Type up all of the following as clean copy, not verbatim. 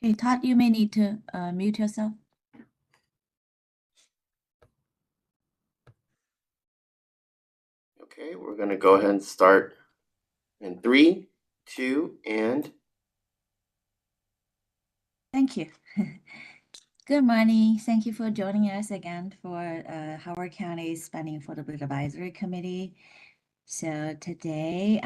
Hey, Todd, you may need to mute yourself. Okay, we're going to go ahead and start in 3, 2, and... Thank you. Good morning. Thank you for joining us again for Howard County Spending Affordability Advisory Committee. So today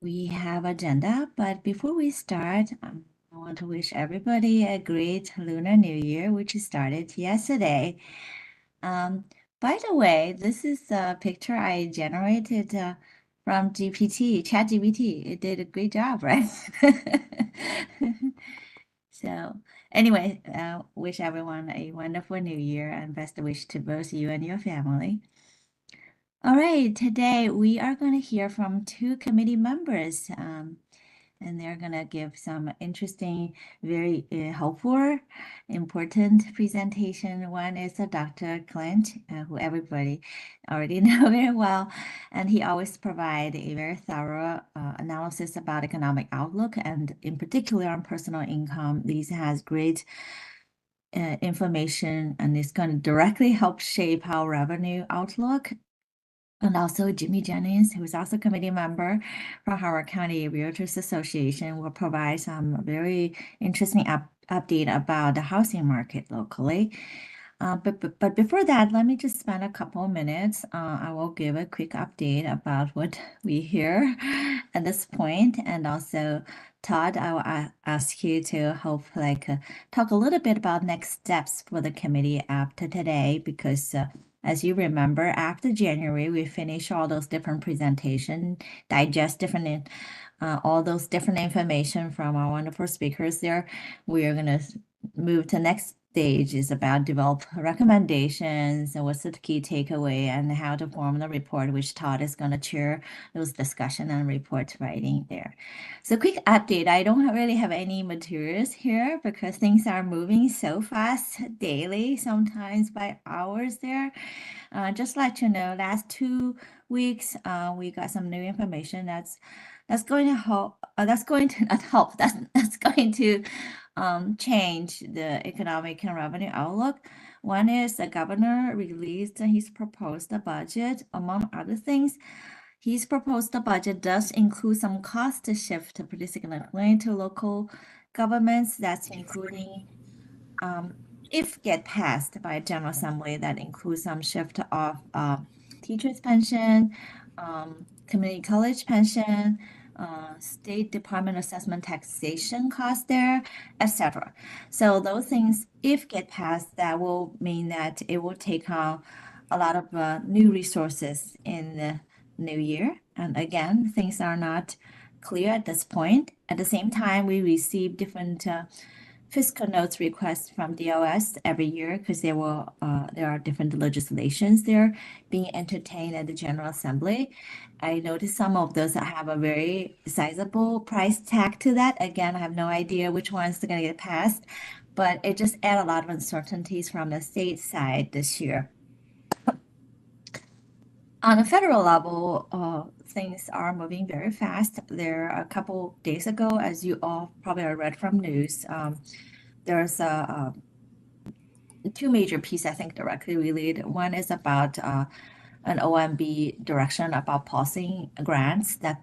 we have agenda, but before we start, I want to wish everybody a great Lunar New Year, which started yesterday. By the way, this is a picture I generated from ChatGPT. It did a great job, right? So anyway, wish everyone a wonderful new year and best wish to both you and your family. All right, today we are going to hear from two committee members. And they're going to give some interesting, very helpful, important presentation. One is Dr. Clint, who everybody already know very well, and he always provide a very thorough analysis about economic outlook, and in particular on personal income. These has great information, and it's going to directly help shape our revenue outlook. And also Jimmy Jennings, who is also a committee member for Howard County Realtors Association, will provide some very interesting update about the housing market locally. But before that, let me just spend a couple of minutes. I will give a quick update about what we hear at this point, and also Todd, I will ask you to help talk a little bit about next steps for the committee after today, because as you remember, after January, we finish all those different presentations, digest different all those different information from our wonderful speakers there. We are going to move to next stage is about develop recommendations and what's the key takeaway and how to form the report, which Todd is going to chair those discussion and report writing there. So quick update, I don't really have any materials here because things are moving so fast daily, sometimes by hours there. Just let you know, last 2 weeks, we got some new information that's going to help, that's going to not help, that's going to change the economic and revenue outlook. One is the governor released his proposed budget, among other things. His proposed budget does include some cost shift pretty significantly to local governments. That's including, if get passed by General Assembly, that includes some shift of teachers' pension, community college pension, State Department assessment taxation cost there, etc. So those things, if get passed, that will mean that it will take on a lot of new resources in the new year. And again, things are not clear at this point. At the same time, we receive different fiscal notes requests from DOS every year because there are different legislations there being entertained at the General Assembly. I noticed some of those have a very sizable price tag to that. Again, I have no idea which ones are going to get passed, but it just adds a lot of uncertainties from the state side this year. On a federal level, things are moving very fast. There a couple days ago, as you all probably read from news, there's two major pieces, I think, directly related. One is about an OMB direction about pausing grants that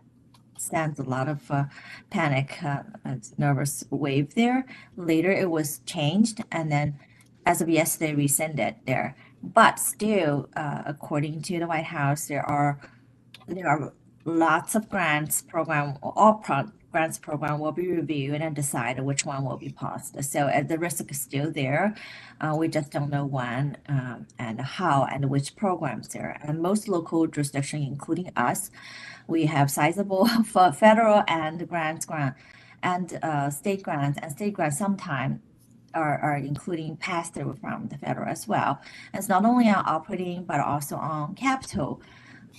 sends a lot of panic, nervous wave there. Later, it was changed, and then as of yesterday, rescinded there. But still, according to the White House, there are lots of grants program, grants program will be reviewed and decide which one will be paused. So the risk is still there. We just don't know when and how and which programs there. And most local jurisdictions, including us, we have sizable for federal and grant and state grants, and state grants sometimes are including pass-through from the federal as well. And it's not only on operating, but also on capital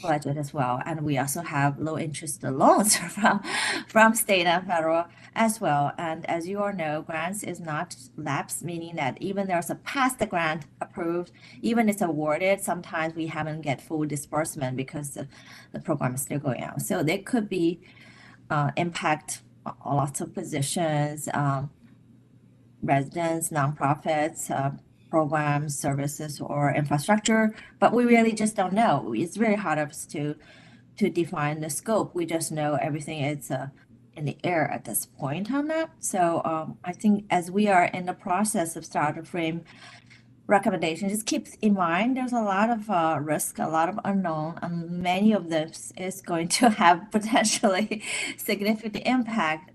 budget as well. And we also have low interest loans from state and federal as well. And as you all know, grants is not lapse, meaning that even there's a past grant approved, even it's awarded, sometimes we haven't get full disbursement because the program is still going on. So there could be impact lots of positions, residents, nonprofits, programs, services, or infrastructure, but we really just don't know. It's very hard of us to define the scope. We just know everything is in the air at this point on that. So I think as we are in the process of starting to frame recommendations, just keep in mind there's a lot of risk, a lot of unknown, and many of this is going to have potentially significant impact.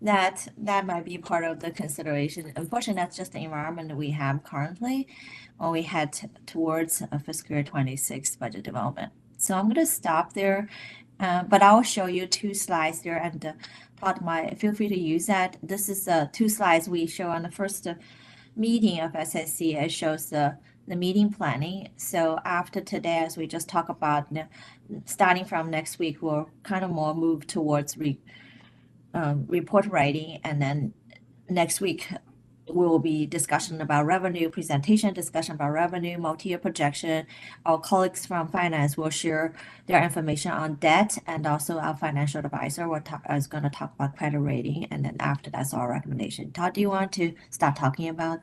That might be part of the consideration. Unfortunately, that's just the environment that we have currently when we head towards a fiscal year 26 budget development. So I'm going to stop there, but I'll show you two slides there, and feel free to use that. This is two slides we show on the first meeting of SAAC. It shows the meeting planning. So after today, as we just talked about, starting from next week, we'll kind of more move towards report writing, and then next week will be discussion about revenue, presentation discussion about revenue, multi-year projection. Our colleagues from finance will share their information on debt, and also our financial advisor is going to talk about credit rating, and then after that's our recommendation. Todd, do you want to start talking about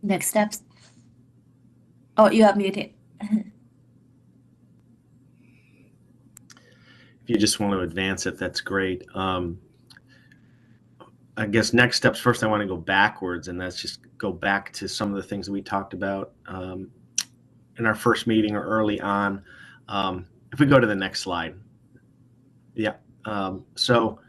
next steps? Oh, you are muted. If you just want to advance it, that's great. I guess next steps, first I want to go backwards, and that's just go back to some of the things that we talked about in our first meeting or early on. If we go to the next slide. Yeah. So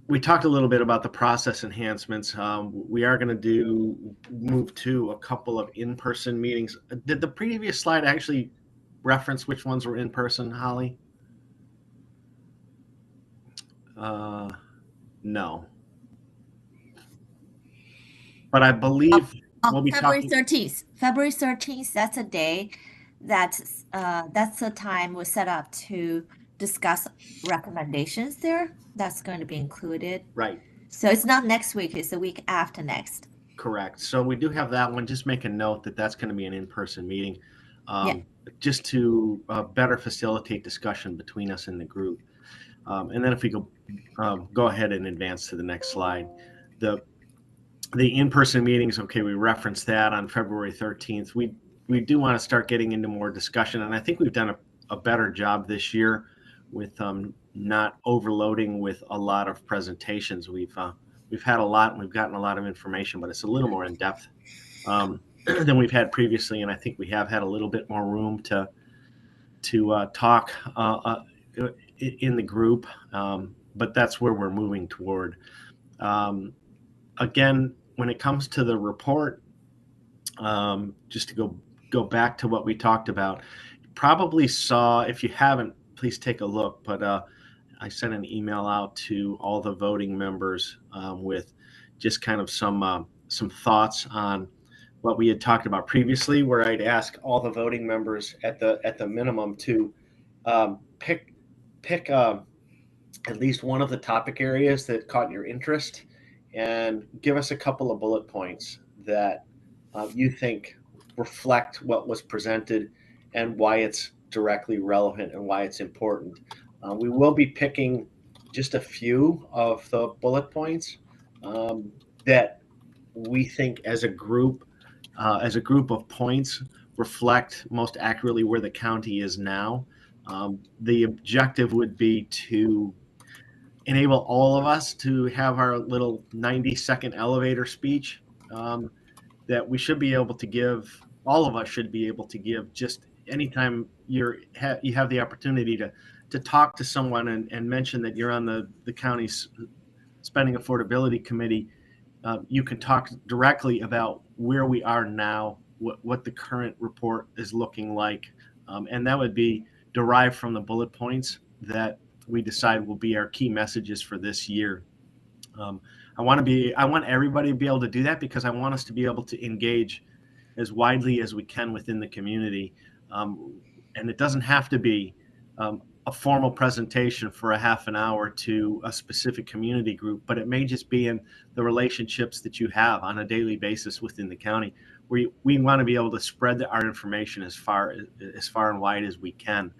we talked a little bit about the process enhancements. We are going to move to a couple of in-person meetings. Did the previous slide actually reference which ones were in person, Holly? No. But I believe we'll be February talking. 13th. February 13th, that's a day that's the time we set up to discuss recommendations there. That's going to be included. Right. So it's not next week, it's the week after next. Correct. So we do have that one. Just make a note that that's going to be an in-person meeting, Yeah. just to better facilitate discussion between us in the group. And then if we go ahead and advance to the next slide. The in-person meetings, okay, we referenced that on February 13th. We do want to start getting into more discussion, and I think we've done a better job this year with not overloading with a lot of presentations. We've had a lot, and we've gotten a lot of information, but it's a little more in depth than we've had previously, and I think we have had a little bit more room to talk in the group, but that's where we're moving toward. Again, when it comes to the report, just to go back to what we talked about, you probably saw, if you haven't, please take a look, but I sent an email out to all the voting members with just kind of some thoughts on what we had talked about previously, where I'd ask all the voting members at the minimum to pick at least one of the topic areas that caught your interest and give us a couple of bullet points that you think reflect what was presented and why it's directly relevant and why it's important. We will be picking just a few of the bullet points that we think as a group of points reflect most accurately where the county is now. The objective would be to enable all of us to have our little 90-second elevator speech that we should be able to give. All of us should be able to give just anytime you have the opportunity to talk to someone and mention that you're on the county's spending affordability committee. You can talk directly about where we are now, what the current report is looking like, and that would be derived from the bullet points that we decide will be our key messages for this year. I want everybody to be able to do that because I want us to be able to engage as widely as we can within the community. And it doesn't have to be a formal presentation for a half an hour to a specific community group, but it may just be in the relationships that you have on a daily basis within the county, where we want to be able to spread our information as far and wide as we can.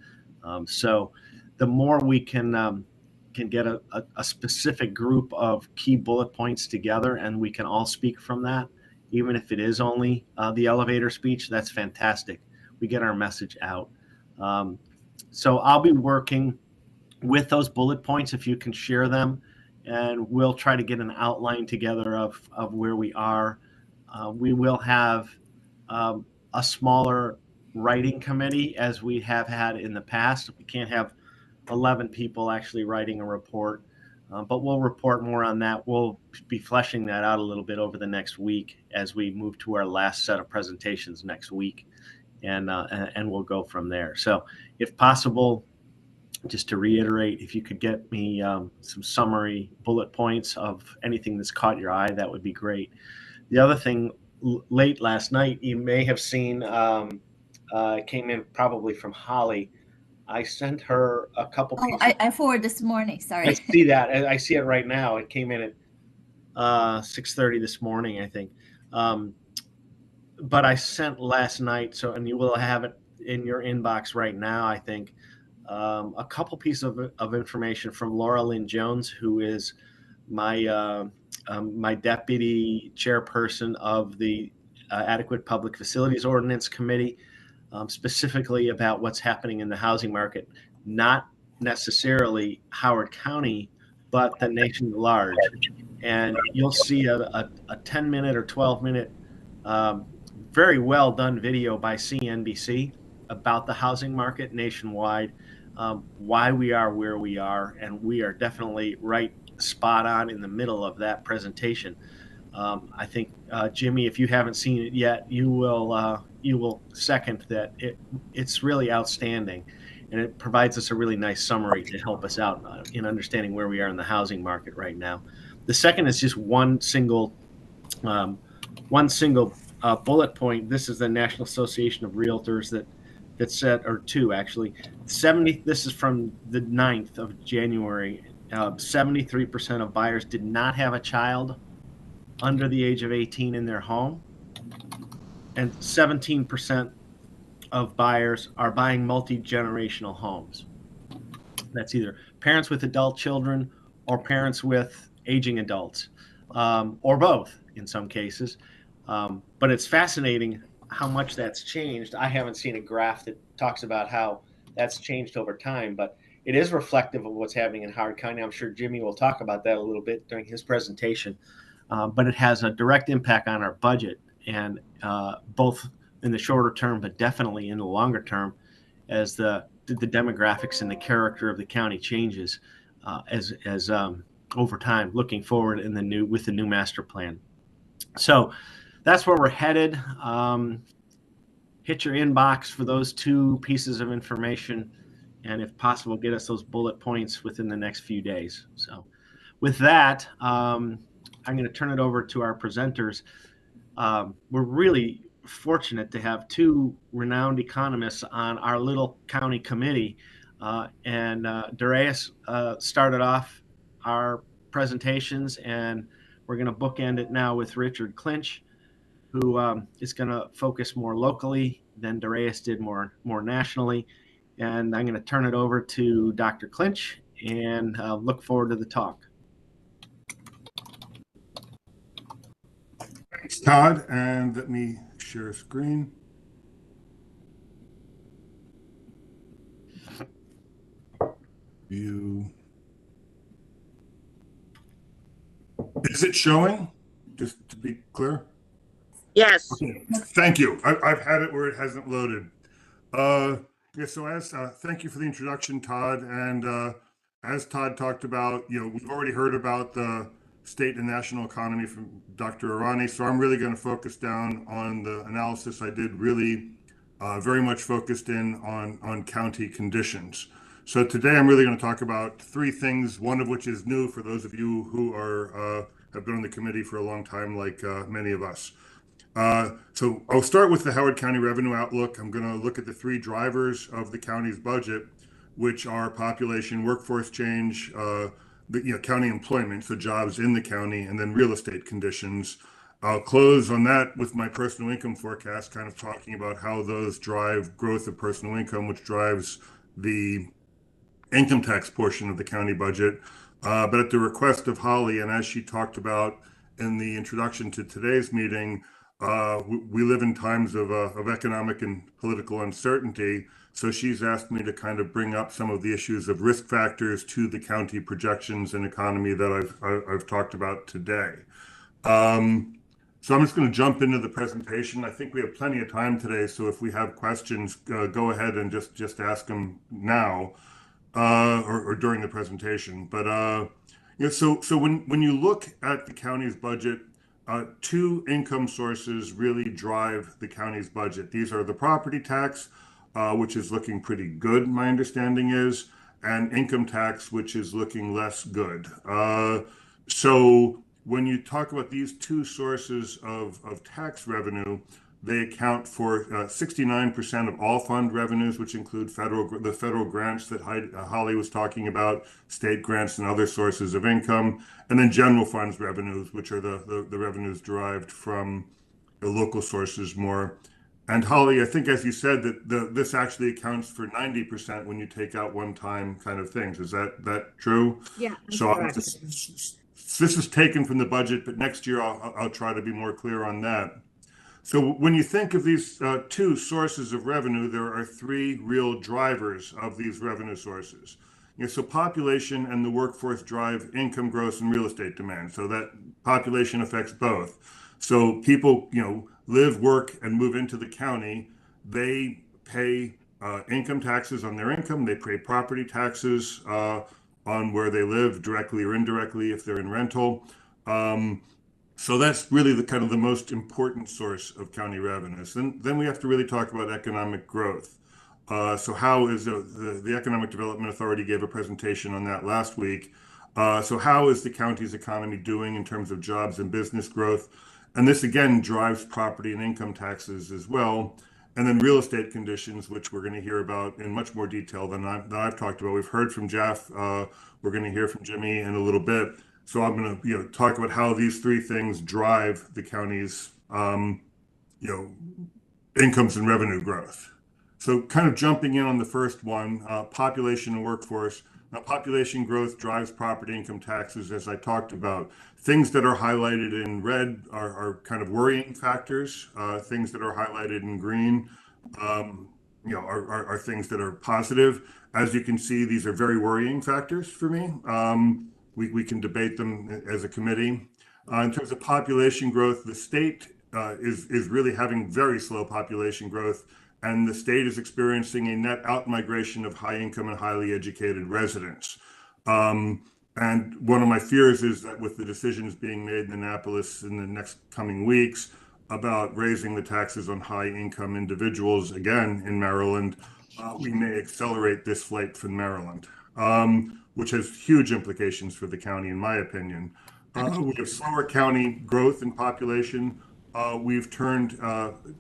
So the more we can can get a specific group of key bullet points together and we can all speak from that, even if it is only the elevator speech, that's fantastic. We get our message out. So I'll be working with those bullet points if you can share them, and we'll try to get an outline together of where we are. We will have a smaller writing committee as we have had in the past. We can't have 11 people actually writing a report, but we'll report more on that. We'll be fleshing that out a little bit over the next week as we move to our last set of presentations next week, and we'll go from there. So if possible, just to reiterate, if you could get me some summary bullet points of anything that's caught your eye, that would be great. The other thing, late last night, you may have seen, came in probably from Holly. I sent her a couple pieces. I forwarded this morning, sorry. I see that. I see it right now. It came in at 6:30 this morning, I think. But I sent last night, and you will have it in your inbox right now, I think, a couple pieces of information from Laura Lynn Jones, who is my my deputy chairperson of the Adequate Public Facilities Ordinance Committee, specifically about what's happening in the housing market, not necessarily Howard County, but the nation at large. And you'll see a 10-minute or 12-minute very well done video by CNBC about the housing market nationwide, why we are where we are, and we are definitely right spot on in the middle of that presentation. I think, Jimmy, if you haven't seen it yet, you will second that it's really outstanding, and it provides us a really nice summary to help us out in understanding where we are in the housing market right now. The second is just one single bullet point. This is the National Association of Realtors that said, or two actually, 70. This is from the 9th of January. 73% of buyers did not have a child under the age of 18 in their home, and 17% of buyers are buying multi-generational homes. That's either parents with adult children or parents with aging adults, or both in some cases. But it's fascinating how much that's changed. I haven't seen a graph that talks about how that's changed over time, but it is reflective of what's happening in Howard County. I'm sure Jimmy will talk about that a little bit during his presentation. But it has a direct impact on our budget, and both in the shorter term, but definitely in the longer term, as the demographics and the character of the county changes as over time, looking forward with the new master plan. So that's where we're headed. Hit your inbox for those two pieces of information, and if possible, get us those bullet points within the next few days. So with that, I'm going to turn it over to our presenters. We're really fortunate to have two renowned economists on our little county committee. And Darius started off our presentations, and we're going to bookend it now with Richard Clinch, who is going to focus more locally than Darius did more nationally. And I'm going to turn it over to Dr. Clinch, and look forward to the talk. Thanks, Todd. And let me share a screen. Is it showing? Just to be clear. Yes. Okay. Thank you. I've had it where it hasn't loaded. Yeah. So thank you for the introduction, Todd. And as Todd talked about, we've already heard about the state and national economy from Dr. Irani. So I'm really going to focus down on the analysis I did, really very much focused in on county conditions. So today I'm really going to talk about three things, one of which is new for those of you who have been on the committee for a long time, like many of us. So I'll start with the Howard County revenue outlook. I'm going to look at the three drivers of the county's budget, which are population, workforce change, county employment, so jobs in the county, and then real estate conditions. I'll close on that with my personal income forecast, kind of talking about how those drive growth of personal income, which drives the income tax portion of the county budget. But at the request of Holly, and as she talked about in the introduction to today's meeting, we live in times of economic and political uncertainty. So she's asked me to kind of bring up some of the issues of risk factors to the county projections and economy that I've talked about today. So I'm just going to jump into the presentation. I think we have plenty of time today, so if we have questions, go ahead and just ask them now or during the presentation. But so when you look at the county's budget, two income sources really drive the county's budget. These are the property tax, which is looking pretty good, my understanding is, and income tax, which is looking less good. So when you talk about these two sources of tax revenue, they account for 69% of all fund revenues, which include the federal grants that Holly was talking about, state grants and other sources of income, and then general funds revenues, which are the revenues derived from the local sources more. And Holly, I think as you said, that this actually accounts for 90% when you take out one-time kind of things. Is that true? Yeah, So correct. this is taken from the budget, but next year I'll try to be more clear on that. So when you think of these two sources of revenue, there are three real drivers of these revenue sources. So population and the workforce drive income growth and real estate demand. So that population affects both. So people, live, work, and move into the county. They pay income taxes on their income. They pay property taxes on where they live, directly or indirectly, if they're in rental. So that's really the kind of the most important source of county revenues. Then we have to really talk about economic growth. So how is the Economic Development Authority gave a presentation on that last week. So how is the county's economy doing in terms of jobs and business growth? And this again drives property and income taxes as well. And then real estate conditions, which we're going to hear about in much more detail than I've talked about. We've heard from Jeff. We're going to hear from Jimmy in a little bit. So I'm going to talk about how these three things drive the county's incomes and revenue growth. So kind of jumping in on the first one, population and workforce. Now, population growth drives property income taxes, as I talked about. Things that are highlighted in red are kind of worrying factors. Things that are highlighted in green, are things that are positive. As you can see, these are very worrying factors for me. We can debate them as a committee. In terms of population growth, the state is really having very slow population growth, and the state is experiencing a net outmigration of high income and highly educated residents. And one of my fears is that with the decisions being made in Annapolis in the next coming weeks about raising the taxes on high income individuals again in Maryland, we may accelerate this flight from Maryland, which has huge implications for the county, in my opinion. We have slower county growth in population. We've turned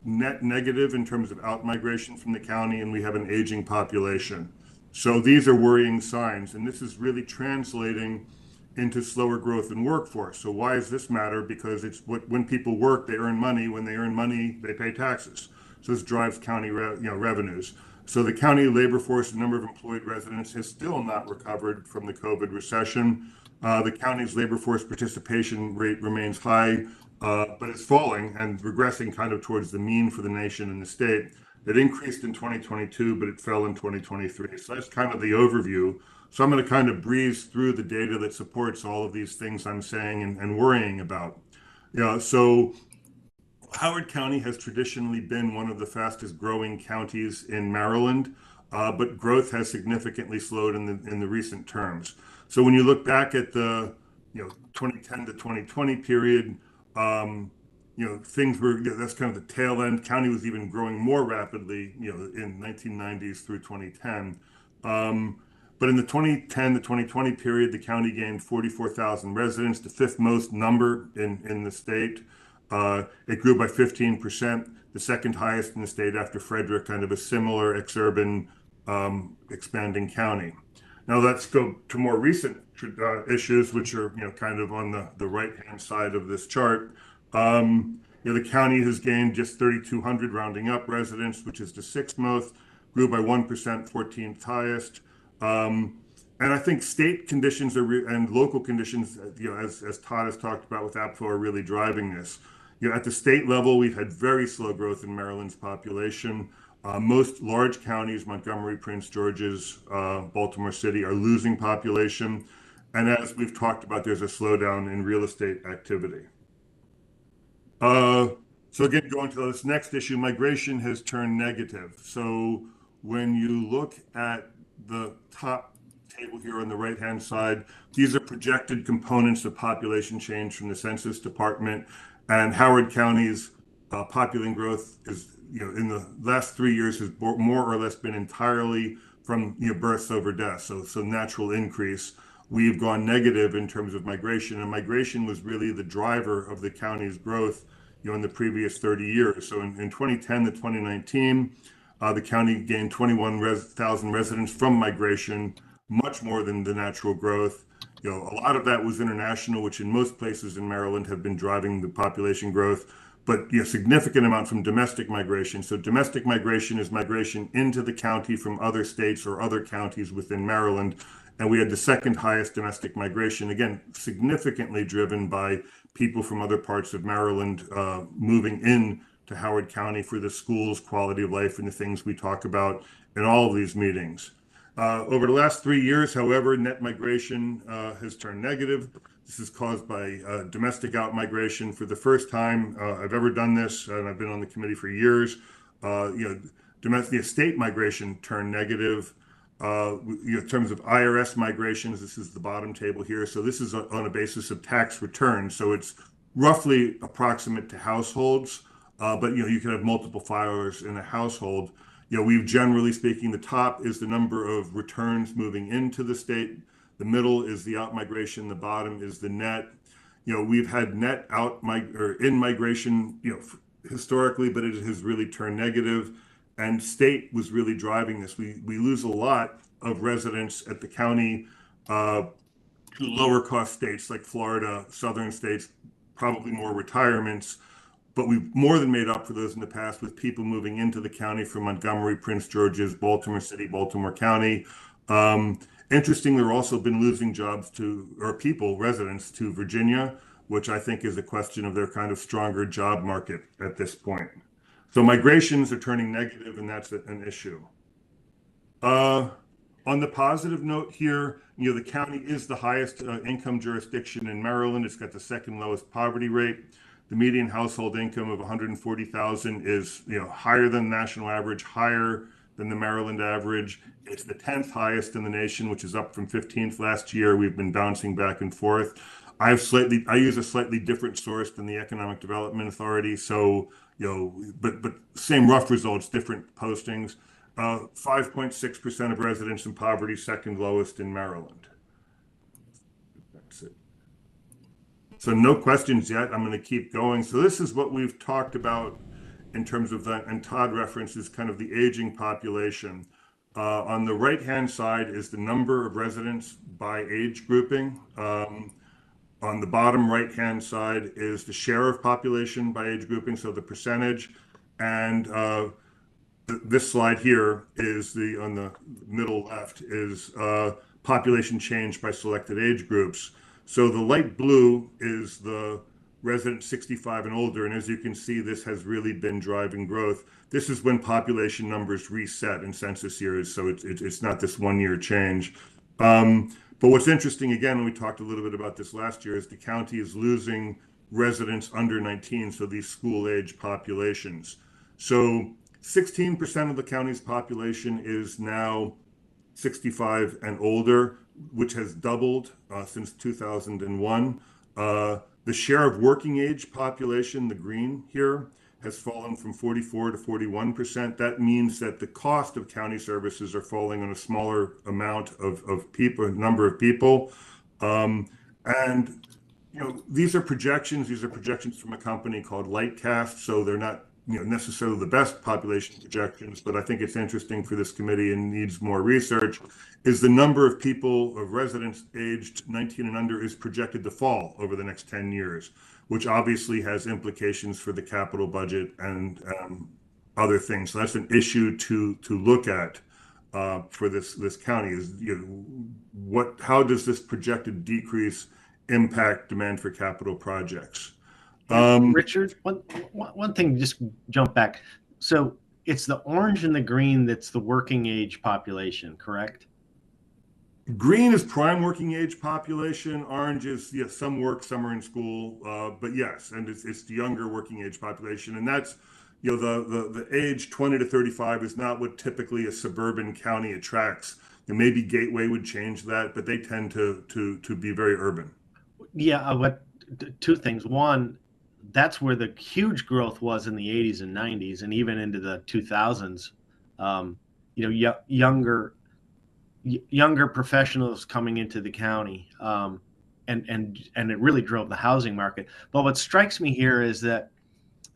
net negative in terms of outmigration from the county, and we have an aging population. So these are worrying signs, and this is really translating into slower growth in workforce. So why does this matter? Because it's when people work, they earn money. When they earn money, they pay taxes. So this drives county revenues. So the county labor force, the number of employed residents, has still not recovered from the COVID recession. The county's labor force participation rate remains high, but it's falling and regressing kind of towards the mean for the nation and the state. It increased in 2022, but it fell in 2023. So that's kind of the overview. So I'm going to kind of breeze through the data that supports all of these things I'm saying and worrying about. So Howard County has traditionally been one of the fastest growing counties in Maryland, but growth has significantly slowed in the recent terms. So when you look back at the 2010 to 2020 period, things were, that's kind of the tail end. County was even growing more rapidly, in 1990s through 2010. But in the 2010 to 2020 period, the county gained 44,000 residents, the fifth most number in the state. It grew by 15%, the second highest in the state after Frederick, kind of a similar exurban expanding county. Now let's go to more recent issues, which are kind of on the right-hand side of this chart. The county has gained just 3,200 rounding up residents, which is the sixth most, grew by 1%, 14th highest. And I think state conditions and local conditions, as Todd has talked about with APFO, are really driving this. At the state level, we've had very slow growth in Maryland's population. Most large counties, Montgomery, Prince George's, Baltimore City, are losing population. And as we've talked about, there's a slowdown in real estate activity. So again, going to this next issue, migration has turned negative. So when you look at the top table here on the right-hand side, these are projected components of population change from the Census Department, and Howard County's population growth is, in the last 3 years has more or less been entirely from births over deaths, so natural increase. We've gone negative in terms of migration, and migration was really the driver of the county's growth in the previous 30 years. So in 2010 to 2019, the county gained 21,000 residents from migration, much more than the natural growth. A lot of that was international, which in most places in Maryland have been driving the population growth, but significant amount from domestic migration. So domestic migration is migration into the county from other states or other counties within Maryland. And we had the second highest domestic migration, again, significantly driven by people from other parts of Maryland moving in to Howard County for the schools, quality of life, and the things we talk about in all of these meetings. Over the last 3 years, however, net migration has turned negative. This is caused by domestic out-migration. For the first time I've ever done this, and I've been on the committee for years, domestic state migration turned negative. In terms of IRS migrations, this is the bottom table here. So this is on a basis of tax returns. So it's roughly approximate to households, but you can have multiple filers in a household. We've generally speaking, the top is the number of returns moving into the state. The middle is the out migration. The bottom is the net. We've had net out or in migration, historically, but it has really turned negative. And state was really driving this. We lose a lot of residents at the county to lower cost states like Florida, southern states, probably more retirements. But we've more than made up for those in the past with people moving into the county from Montgomery, Prince George's, Baltimore City, Baltimore County. Interestingly, we've also been losing residents to Virginia, which I think is a question of their kind of stronger job market at this point. So migrations are turning negative, and that's an issue. On the positive note here, the county is the highest income jurisdiction in Maryland. It's got the second lowest poverty rate. The median household income of $140,000 is higher than the national average, higher than the Maryland average. It's the 10th highest in the nation, which is up from 15th last year. We've been bouncing back and forth. I use a slightly different source than the Economic Development Authority. So, but same rough results, different postings. 5.6% of residents in poverty, second lowest in Maryland. That's it. So no questions yet. I'm going to keep going. So this is what we've talked about in terms of that, and Todd references kind of the aging population. On the right-hand side is the number of residents by age grouping. On the bottom right-hand side is the share of population by age grouping, so the percentage. And this slide here is on the middle left is population change by selected age groups. So the light blue is the residents 65 and older, and as you can see, this has really been driving growth. This is when population numbers reset in census years, so it's not this 1 year change. But what's interesting, again, and we talked a little bit about this last year, is the county is losing residents under 19, so these school-age populations. So 16% of the county's population is now 65 and older, which has doubled since 2001. The share of working age population, the green here, has fallen from 44 to 41%. That means that the cost of county services are falling on a smaller amount of people, number of people. And these are projections. These are projections from a company called Lightcast, so they're not necessarily the best population projections, but I think it's interesting for this committee and needs more research, is the number of people, of residents aged 19 and under is projected to fall over the next 10 years, which obviously has implications for the capital budget and other things. So that's an issue to look at. for this county is, how does this projected decrease impact demand for capital projects? Richard, one thing, just jump back. So it's the orange and the green that's the working age population, correct? Green is prime working age population. Orange is, yes, some work, some are in school, but yes, and it's the younger working age population, and that's, the age 20 to 35 is not what typically a suburban county attracts. And maybe Gateway would change that, but they tend to be very urban. Yeah, two things. One, that's where the huge growth was in the 80s and 90s, and even into the 2000s. Younger professionals coming into the county, and it really drove the housing market. But what strikes me here is that,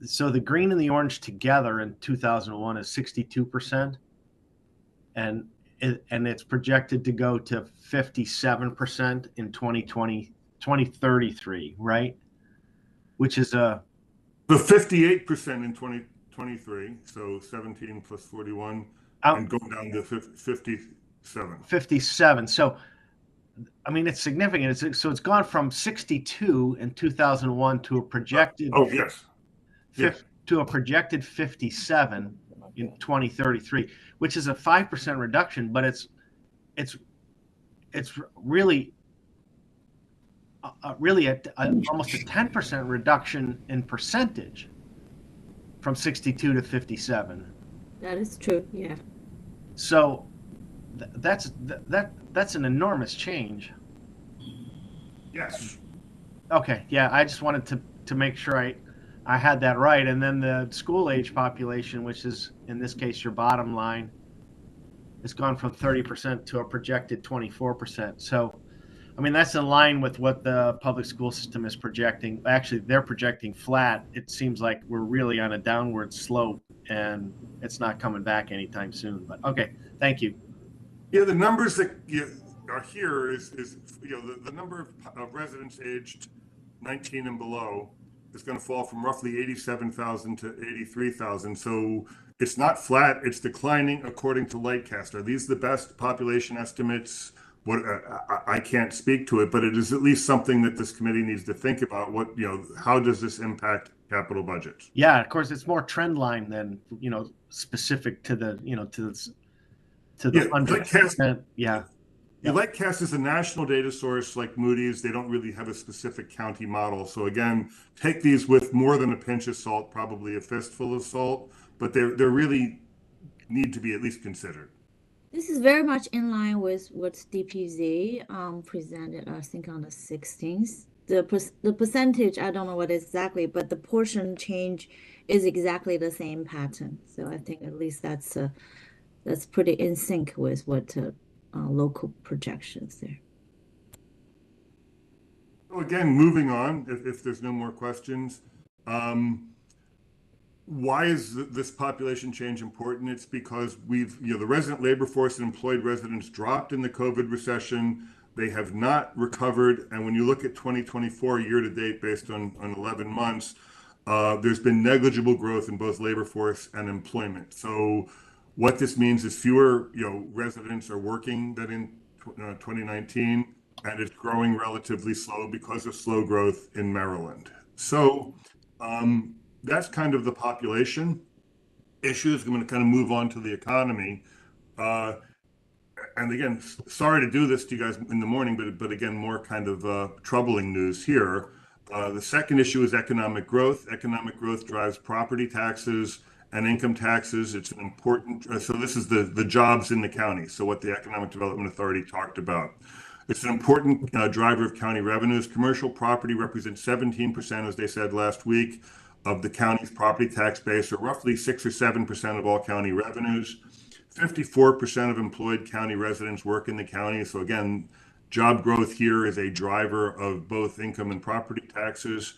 so the green and the orange together in 2001 is 62%, and it's projected to go to 57% in 2033, right? Which is the 58% in 2023, so 17 plus 41, and going down to 57. 57. So, I mean, it's significant. So it's gone from 62 in 2001 to a projected to a projected 57 in 2033, which is a 5% reduction, but it's really almost a 10% reduction in percentage from 62 to 57. That is true. Yeah. So that's an enormous change. Yes. Okay. Yeah. I just wanted to make sure I had that right. And then the school age population, which is in this case your bottom line, has gone from 30% to a projected 24%. So, I mean, that's in line with what the public school system is projecting. Actually, they're projecting flat. It seems like we're really on a downward slope, and it's not coming back anytime soon. But okay, thank you. Yeah, the numbers that are here is the number of residents aged 19 and below is going to fall from roughly 87,000 to 83,000. So it's not flat; it's declining according to Lightcast. Are these the best population estimates? I can't speak to it, but it is at least something that this committee needs to think about. How does this impact capital budgets? Yeah, of course, it's more trend line than specific to the to the 100%. Yeah. Lightcast is a national data source like Moody's. They don't really have a specific county model. So again, take these with more than a pinch of salt, probably a fistful of salt, but they really need to be at least considered. This is very much in line with what DPZ presented, I think, on the 16th. The percentage, I don't know what exactly, but the portion change is exactly the same pattern. So I think at least that's pretty in sync with what local projections there. So again, moving on, if there's no more questions, why is this population change important? It's because the resident labor force and employed residents dropped in the COVID recession. They have not recovered. And when you look at 2024 year to date, based on 11 months, there's been negligible growth in both labor force and employment. So what this means is fewer, residents are working than in 2019, and it's growing relatively slow because of slow growth in Maryland. So, that's kind of the population issues. I'm going to kind of move on to the economy. And again, sorry to do this to you guys in the morning, but again, more kind of troubling news here. The second issue is economic growth. Economic growth drives property taxes and income taxes. It's an important, so this is the jobs in the county. So what the Economic Development Authority talked about. It's an important driver of county revenues. Commercial property represents 17%, as they said last week, of the county's property tax base, or roughly 6 or 7% of all county revenues. 54% of employed county residents work in the county. So again, job growth here is a driver of both income and property taxes.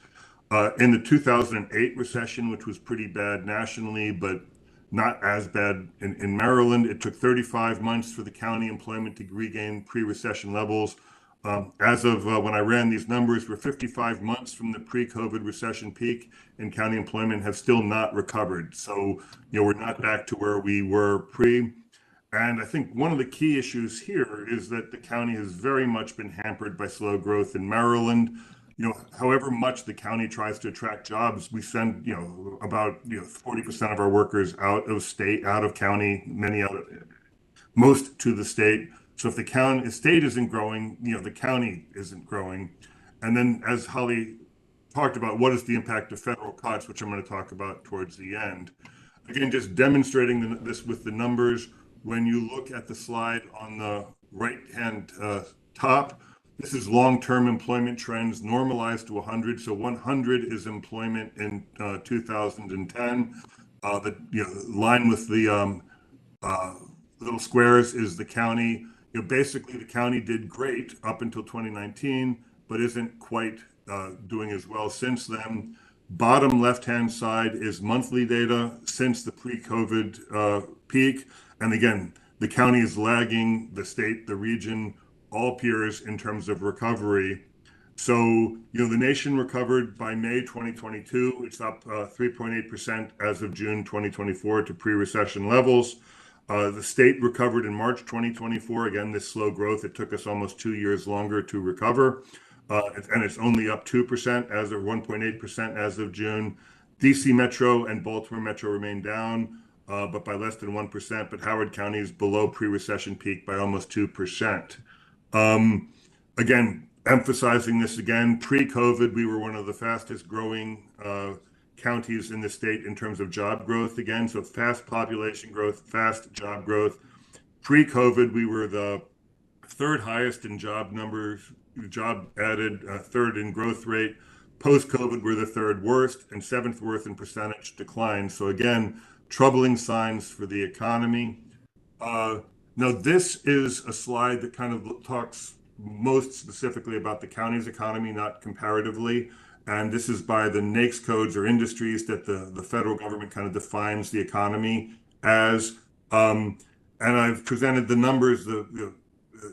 In the 2008 recession, which was pretty bad nationally, but not as bad in Maryland, it took 35 months for the county employment to regain pre-recession levels. As of when I ran these numbers, we're 55 months from the pre-COVID recession peak, and county employment has still not recovered. So, we're not back to where we were pre. And I think one of the key issues here is that the county has very much been hampered by slow growth in Maryland. However much the county tries to attract jobs, we send, about 40% of our workers out of state, out of county, most to the state. So if the state isn't growing, the county isn't growing. And then, as Holly talked about, what is the impact of federal cuts, which I'm going to talk about towards the end. Again, just demonstrating this with the numbers. When you look at the slide on the right-hand top, this is long-term employment trends normalized to 100. So 100 is employment in 2010. The line with the little squares is the county. Basically, the county did great up until 2019, but isn't quite doing as well since then. Bottom left-hand side is monthly data since the pre-COVID peak. And again, the county is lagging the state, the region, all peers in terms of recovery. So, the nation recovered by May 2022. It's up 3.8% as of June 2024 to pre-recession levels. The state recovered in March 2024. Again, this slow growth, it took us almost 2 years longer to recover. And it's only up 2% as of 1.8% as of June. DC Metro and Baltimore Metro remain down, but by less than 1%. But Howard County is below pre-recession peak by almost 2%. Again, emphasizing this again, pre-COVID, we were one of the fastest growing counties in the state in terms of job growth again. So fast population growth, fast job growth. Pre-COVID, we were the third highest in job numbers, job added, third in growth rate. Post-COVID, we're the third worst and seventh worst in percentage decline. So again, troubling signs for the economy. Now, this is a slide that kind of talks most specifically about the county's economy, not comparatively. And this is by the NAICS codes or industries that the federal government kind of defines the economy as. And I've presented the numbers, the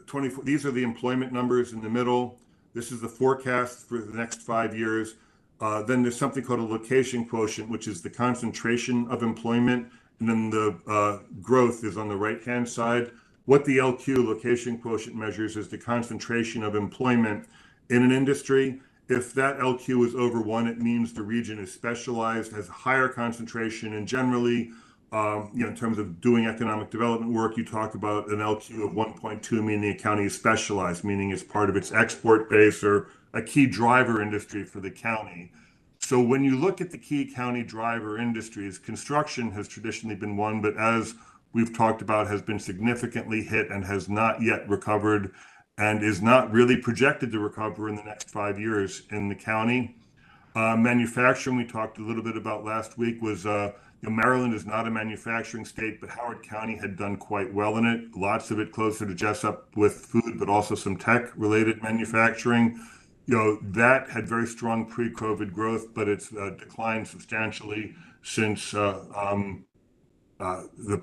24, these are the employment numbers in the middle. This is the forecast for the next 5 years. Then there's something called a location quotient, which is the concentration of employment. And then the growth is on the right-hand side. What the LQ, location quotient, measures is the concentration of employment in an industry. If that LQ is over 1, it means the region is specialized, has higher concentration, and generally, in terms of doing economic development work, you talk about an LQ of 1.2, meaning a county is specialized, meaning it's part of its export base or a key driver industry for the county. So when you look at the key county driver industries, construction has traditionally been one, but as we've talked about, has been significantly hit and has not yet recovered and is not really projected to recover in the next 5 years in the county. Manufacturing, we talked a little bit about last week, was Maryland is not a manufacturing state, but Howard County had done quite well in it. Lots of it closer to Jessup with food, but also some tech-related manufacturing. That had very strong pre-COVID growth, but it's declined substantially since the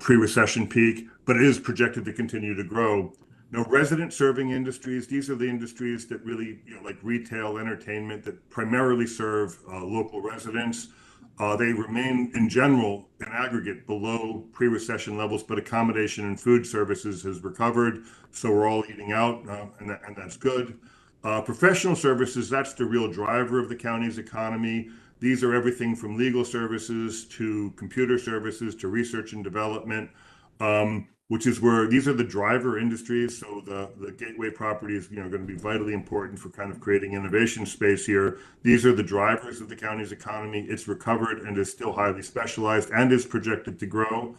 pre-recession peak, but it is projected to continue to grow. Now, resident serving industries, these are the industries that really, like retail, entertainment, that primarily serve local residents. They remain, in general, in aggregate, below pre-recession levels, but accommodation and food services has recovered. So we're all eating out, and that's good. Professional services, that's the real driver of the county's economy. These are everything from legal services to computer services to research and development, which is where these are the driver industries. So the gateway property is going to be vitally important for kind of creating innovation space here. These are the drivers of the county's economy. It's recovered and is still highly specialized and is projected to grow.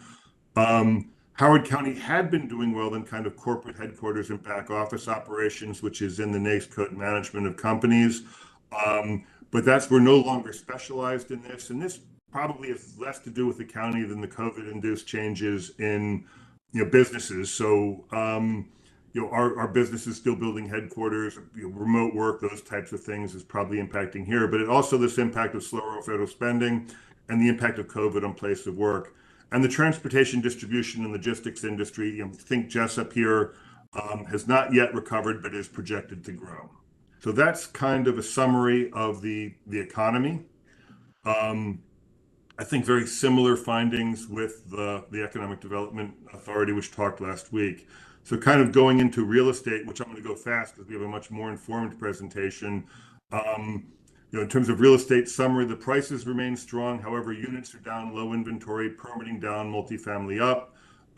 Howard County had been doing well in kind of corporate headquarters and back office operations, which is in the NAICS code management of companies. But we're no longer specialized in this. And this probably has less to do with the county than the COVID-induced changes in businesses. So, our business is still building headquarters, remote work, those types of things is probably impacting here. But it also this impact of slower federal spending and the impact of COVID on place of work. And the transportation, distribution, and logistics industry, think Jessup here, has not yet recovered, but is projected to grow. So that's kind of a summary of the economy. I think very similar findings with the Economic Development Authority, which talked last week. So kind of going into real estate, which I'm going to go fast because we have a much more informed presentation. In terms of real estate summary, the prices remain strong. However, units are down, low inventory, permitting down, multifamily up.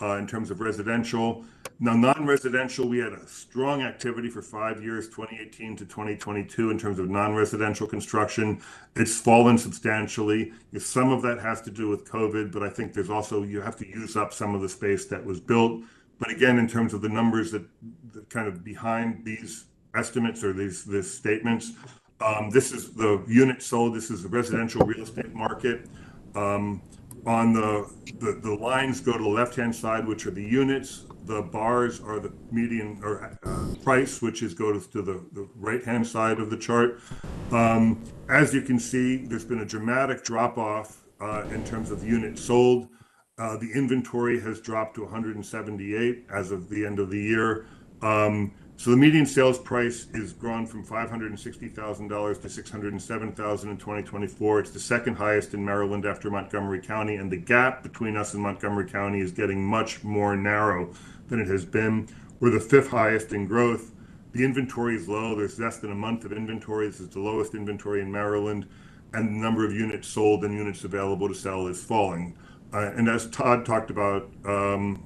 In terms of residential. Now, non-residential, we had a strong activity for 5 years, 2018 to 2022, in terms of non-residential construction. It's fallen substantially. Some of that has to do with COVID, but I think there's also, you have to use up some of the space that was built. But again, in terms of the numbers that kind of behind these estimates or these statements, this is the unit sold. This is the residential real estate market. On the lines go to the left-hand side, which are the units. The bars are the median or price, which goes to the right-hand side of the chart. As you can see, there's been a dramatic drop-off in terms of units sold. The inventory has dropped to 178 as of the end of the year. So the median sales price is grown from $560,000 to $607,000 in 2024. It's the second highest in Maryland after Montgomery County, and the gap between us and Montgomery County is getting much more narrow than it has been. We're the fifth highest in growth. The inventory is low. There's less than a month of inventory. This is the lowest inventory in Maryland, and the number of units sold and units available to sell is falling. And as Todd talked about, and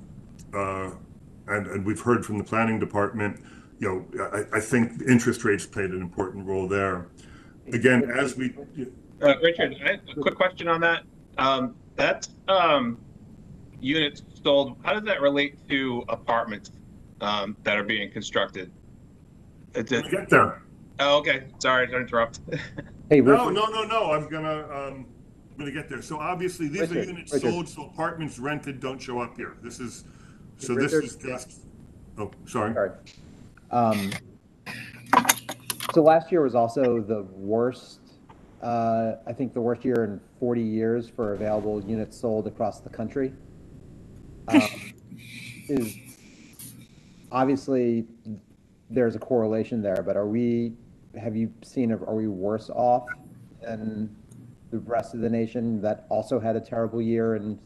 we've heard from the planning department, I think interest rates played an important role there. Again, as we... Richard, I have a quick question on that. That's units sold. How does that relate to apartments that are being constructed? Get there. Oh, okay. Sorry to interrupt. Hey, Richard. No. I'm gonna get there. So obviously these are units sold, so apartments rented don't show up here. This is just. Oh, sorry. So last year was also the worst, I think the worst year in 40 years for available units sold across the country. Is obviously there's a correlation there, but are we worse off than the rest of the nation that also had a terrible year in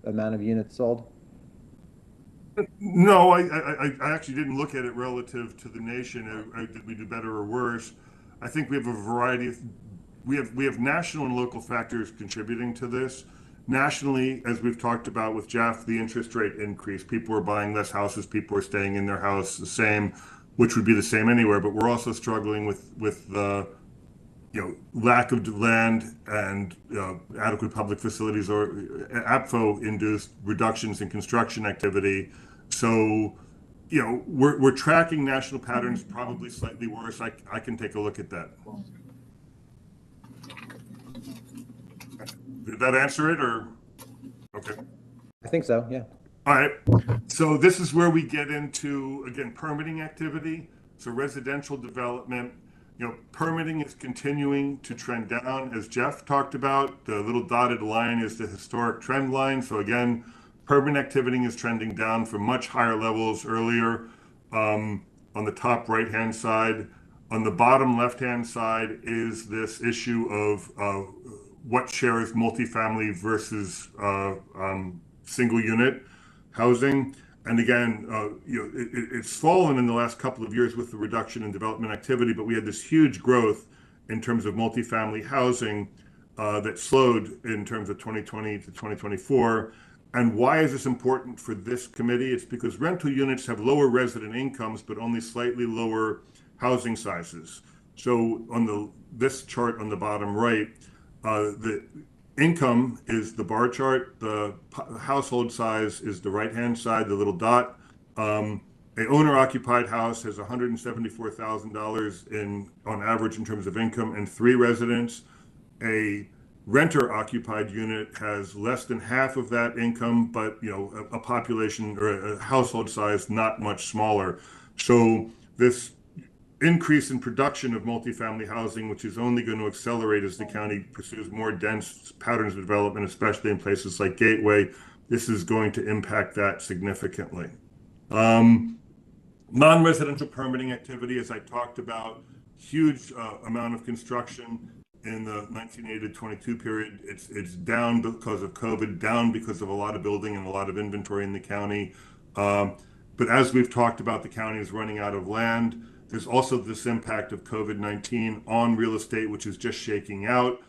amount of units sold? No, I actually didn't look at it relative to the nation. Did we do better or worse? I think we have a variety of, we have national and local factors contributing to this. Nationally, as we've talked about with Jeff, the interest rate increase. People are buying less houses. People are staying in their house the same, which would be the same anywhere. But we're also struggling with the lack of land and adequate public facilities or AFFO-induced reductions in construction activity. So, we're tracking national patterns, probably slightly worse. I can take a look at that. Did that answer it, or? Okay. I think so, yeah. All right. So this is where we get into, again, permitting activity. So residential development, permitting is continuing to trend down, as Jeff talked about. The little dotted line is the historic trend line. So again, permit activity is trending down from much higher levels earlier. On the top right-hand side, on the bottom left-hand side is this issue of what shares multifamily versus single unit housing. And again, it's fallen in the last couple of years with the reduction in development activity, but we had this huge growth in terms of multifamily housing that slowed in terms of 2020 to 2024. And why is this important for this committee? It's because rental units have lower resident incomes, but only slightly lower housing sizes. So on this chart on the bottom right, the income is the bar chart. The household size is the right-hand side, the little dot. A owner-occupied house has $174,000 on average in terms of income and 3 residents. A renter-occupied unit has less than half of that income, but a population or a household size not much smaller. So this increase in production of multifamily housing, which is only going to accelerate as the county pursues more dense patterns of development, especially in places like Gateway, this is going to impact that significantly. Non-residential permitting activity, as I talked about, huge amount of construction in the 1980 to 22 period. It's down because of COVID, down because of a lot of building and a lot of inventory in the county. But as we've talked about, the county is running out of land. There's also this impact of COVID-19 on real estate, which is just shaking out.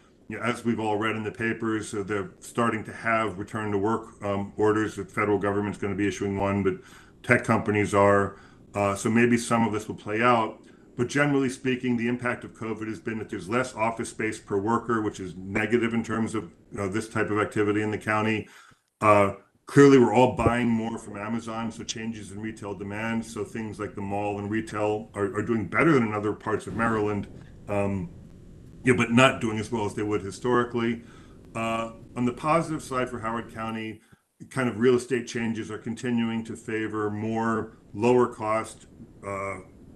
As we've all read in the papers, they're starting to have return to work orders. The federal government's going to be issuing one, but tech companies are. So maybe some of this will play out. But generally speaking, the impact of COVID has been that there's less office space per worker, which is negative in terms of this type of activity in the county. Clearly, we're all buying more from Amazon, so changes in retail demand. So things like the mall and retail are doing better than in other parts of Maryland, but not doing as well as they would historically. On the positive side for Howard County, kind of real estate changes are continuing to favor more lower cost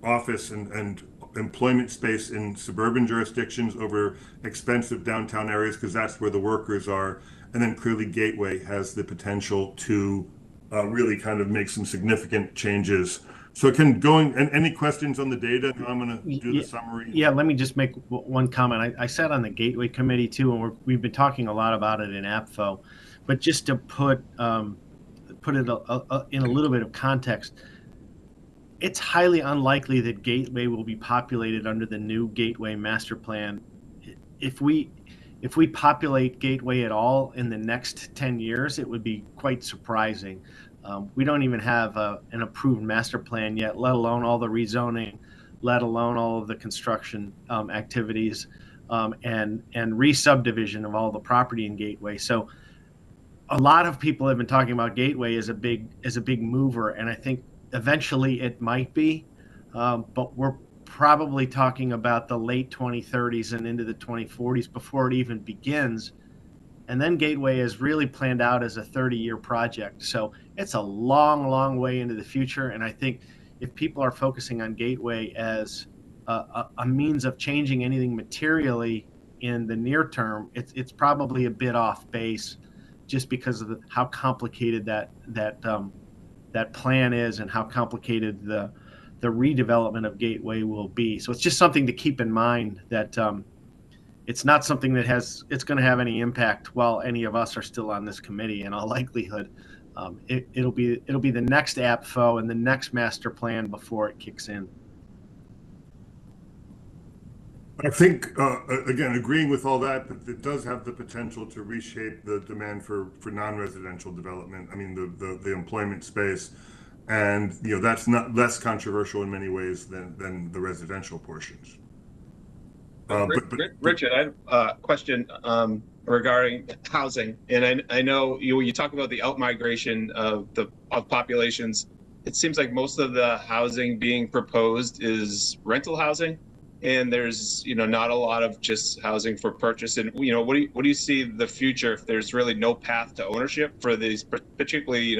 office and employment space in suburban jurisdictions over expensive downtown areas, because that's where the workers are. And then clearly Gateway has the potential to really kind of make some significant changes. So and any questions on the data? I'm going to do the summary. Yeah, let me just make one comment. I sat on the Gateway Committee too, and we've been talking a lot about it in AFFO. But just to put it in a little bit of context, it's highly unlikely that Gateway will be populated under the new Gateway Master Plan. If we populate Gateway at all in the next 10 years, it would be quite surprising. We don't even have an approved master plan yet, let alone all the rezoning, let alone all of the construction activities and re-subdivision of all the property in Gateway. So a lot of people have been talking about Gateway as a big mover, and I think eventually it might be, but we're probably talking about the late 2030s and into the 2040s before it even begins. And then Gateway is really planned out as a 30-year project. So it's a long, long way into the future. And I think if people are focusing on Gateway as a means of changing anything materially in the near term, it's probably a bit off base, just because of how complicated that plan is and how complicated the redevelopment of Gateway will be. So it's just something to keep in mind, that it's not something that it's going to have any impact while any of us are still on this committee. In all likelihood, it'll be the next AFFO and the next master plan before it kicks in. I think, again, agreeing with all that, but it does have the potential to reshape the demand for non-residential development. I mean, the employment space, and that's not less controversial in many ways than the residential portions. Richard, I have a question regarding housing, and I know you talk about the outmigration of populations. It seems like most of the housing being proposed is rental housing, and there's not a lot of just housing for purchase. And what do you see the future if there's really no path to ownership for these, particularly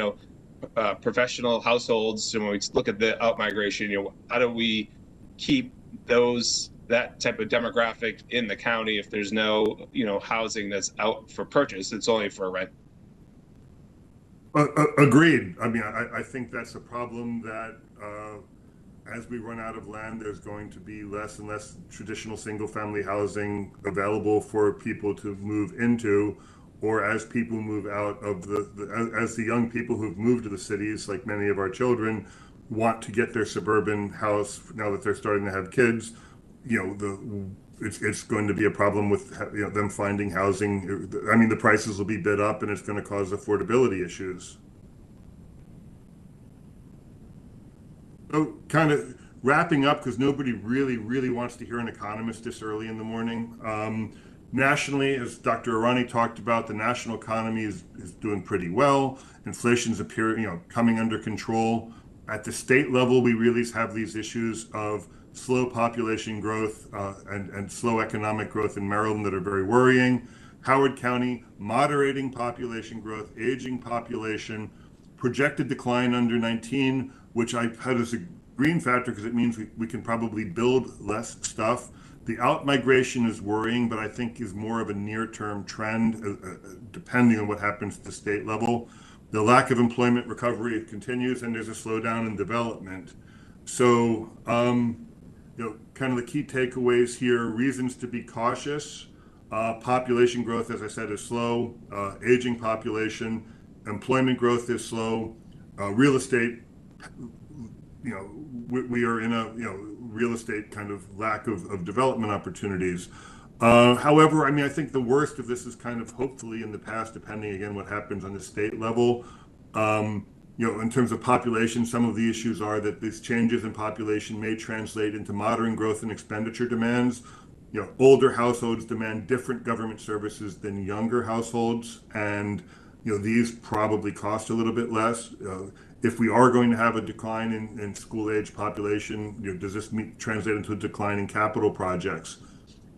professional households? And when we look at the outmigration, how do we keep that type of demographic in the county if there's no housing that's out for purchase? It's only for rent. Agreed. I mean, I think that's a problem that as we run out of land, there's going to be less and less traditional single-family housing available for people to move into, or as people move out of as the young people who've moved to the cities, like many of our children, want to get their suburban house now that they're starting to have kids. It's going to be a problem with them finding housing. I mean, the prices will be bid up, and it's going to cause affordability issues. So, kind of wrapping up, because nobody really wants to hear an economist this early in the morning. Nationally, as Dr. Arani talked about, the national economy is doing pretty well. Inflation's coming under control. At the state level, we really have these issues of slow population growth and slow economic growth in Maryland that are very worrying. Howard County, moderating population growth, aging population, projected decline under 19, which I had as a green factor because it means we can probably build less stuff. The out-migration is worrying, but I think is more of a near-term trend, depending on what happens at the state level. The lack of employment recovery continues, and there's a slowdown in development. So, kind of the key takeaways here: reasons to be cautious. Population growth, as I said, is slow. Aging population, employment growth is slow. Real estate, we are in a real estate kind of lack of development opportunities. However, I mean, I think the worst of this is kind of hopefully in the past, depending again what happens on the state level. In terms of population, some of the issues are that these changes in population may translate into moderate growth in expenditure demands. Older households demand different government services than younger households, and these probably cost a little bit less. If we are going to have a decline in school-age population, does this translate into a decline in capital projects?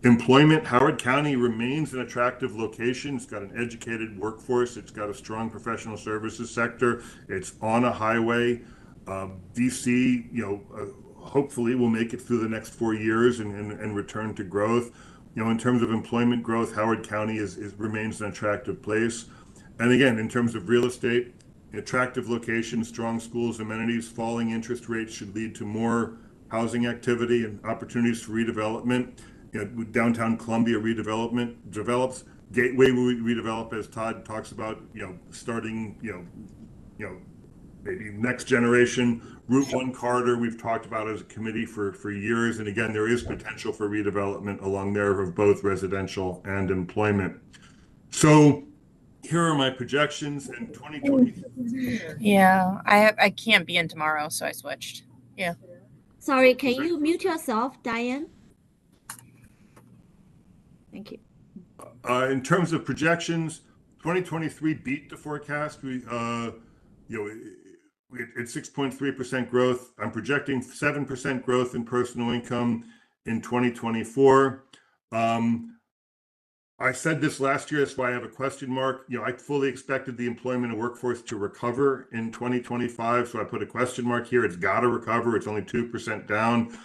Employment, Howard County remains an attractive location. It's got an educated workforce. It's got a strong professional services sector. It's on a highway. DC, hopefully will make it through the next 4 years and return to growth. In terms of employment growth, Howard County remains an attractive place. And again, in terms of real estate, attractive location, strong schools, amenities, falling interest rates should lead to more housing activity and opportunities for redevelopment. Downtown Columbia redevelopment develops. Gateway will redevelop, as Todd talks about, starting, maybe next generation. Route 1 corridor we've talked about as a committee for years. And again, there is potential for redevelopment along there of both residential and employment. So here are my projections in 2020. Yeah, I can't be in tomorrow, so I switched. Yeah. Sorry, can you mute yourself, Diane? Thank you. In terms of projections, 2023 beat the forecast. We had 6.3% growth. I'm projecting 7% growth in personal income in 2024. I said this last year, that's why I have a question mark. I fully expected the employment and workforce to recover in 2025, so I put a question mark here. It's got to recover. It's only 2% down.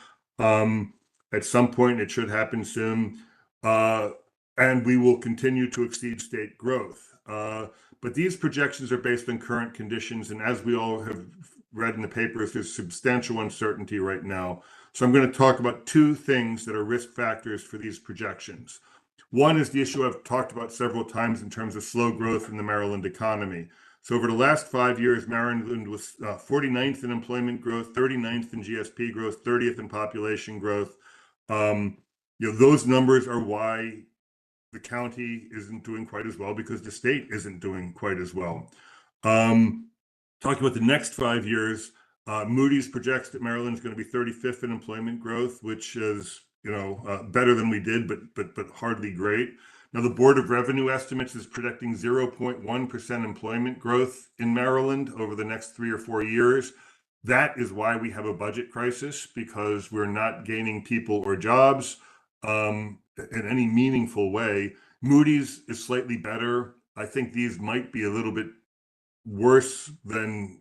At some point, it should happen soon. And we will continue to exceed state growth. But these projections are based on current conditions, and as we all have read in the papers, there's substantial uncertainty right now. So I'm going to talk about two things that are risk factors for these projections. One is the issue I've talked about several times in terms of slow growth in the Maryland economy. So over the last 5 years, Maryland was 49th in employment growth, 39th in GSP growth, 30th in population growth. Those numbers are why the county isn't doing quite as well, because the state isn't doing quite as well. Talking about the next 5 years, Moody's projects that Maryland's going to be 35th in employment growth, which is better than we did, but hardly great. Now, the Board of Revenue Estimates is projecting 0.1% employment growth in Maryland over the next 3 or 4 years. That is why we have a budget crisis, because we're not gaining people or jobs in any meaningful way. Moody's is slightly better. I think these might be a little bit worse than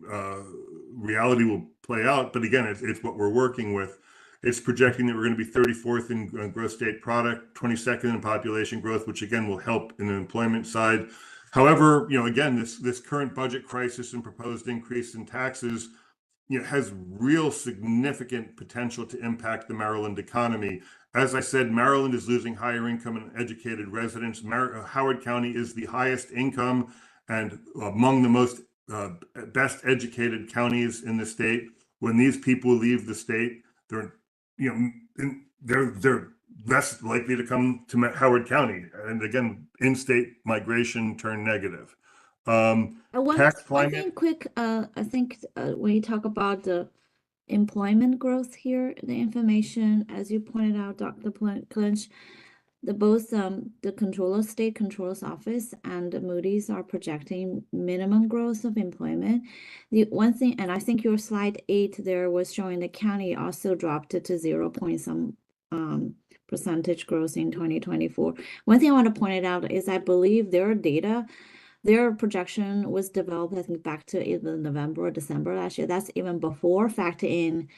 reality will play out. But again, it's what we're working with. It's projecting that we're going to be 34th in gross state product, 22nd in population growth, which again will help in the employment side. However, again, this current budget crisis and proposed increase in taxes, has real significant potential to impact the Maryland economy. As I said, Maryland is losing higher income and educated residents. Howard County is the highest income and among the most best educated counties in the state. When these people leave the state, they're less likely to come to Howard County. And again, in-state migration turned negative. One thing quick, I think when you talk about the employment growth here, the information, as you pointed out, Dr. Clinch, both the state controller's office and Moody's are projecting minimum growth of employment. The one thing, and I think your slide 8 there was showing the county also dropped it to 0.some percentage growth in 2024. One thing I want to point it out is I believe their data, their projection was developed, I think, back to either November or December last year. That's even before factor in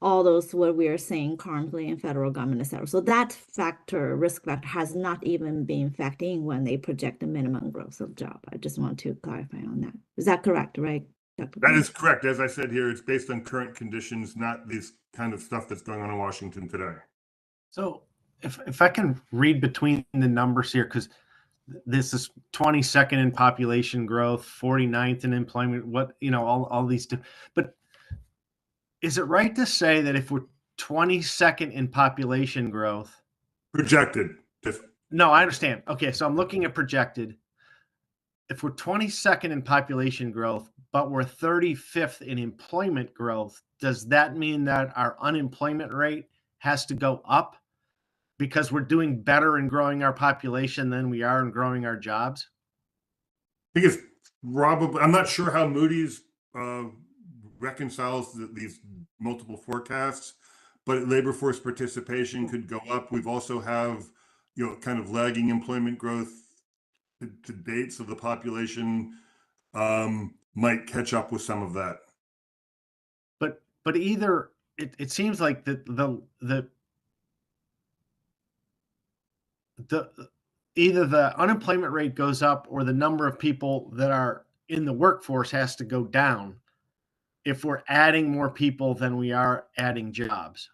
all those what we are seeing currently in federal government, etc. So that risk factor, has not even been factored in when they project the minimum growth of job. I just want to clarify on that. Is that correct, right, Dr. That is correct. As I said here, it's based on current conditions, not this kind of stuff that's going on in Washington today. So if I can read between the numbers here, because this is 22nd in population growth, 49th in employment, all these, but is it right to say that if we're 22nd in population growth, Projected. no, I understand. Okay, so I'm looking at projected. If we're 22nd in population growth, but we're 35th in employment growth, does that mean that our unemployment rate has to go up because we're doing better in growing our population than we are in growing our jobs? I think it's probably, I'm not sure how Moody's reconciles these multiple forecasts, but labor force participation could go up. We've also have, kind of lagging employment growth to date, so the population might catch up with some of that. But either it seems like either the unemployment rate goes up or the number of people that are in the workforce has to go down if we're adding more people than we are adding jobs.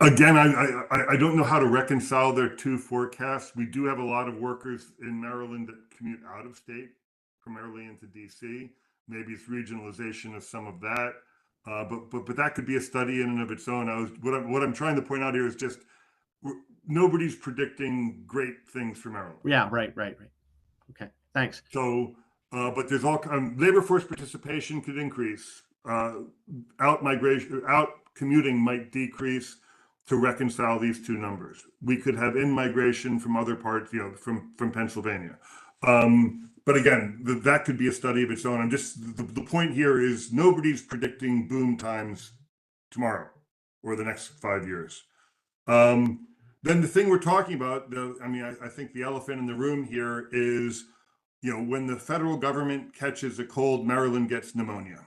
Again, I don't know how to reconcile their two forecasts. We do have a lot of workers in Maryland that commute out of state, primarily into DC. Maybe it's regionalization of some of that, but that could be a study in and of its own. What I'm trying to point out here is just nobody's predicting great things for Maryland. Yeah, right. Okay, thanks. So, but there's all labor force participation could increase. Out commuting might decrease to reconcile these two numbers. We could have in-migration from other parts, from Pennsylvania. But again, that could be a study of its own. I'm just, the point here is nobody's predicting boom times tomorrow or the next 5 years. Then the thing we're talking about, I think the elephant in the room here is, when the federal government catches a cold, Maryland gets pneumonia.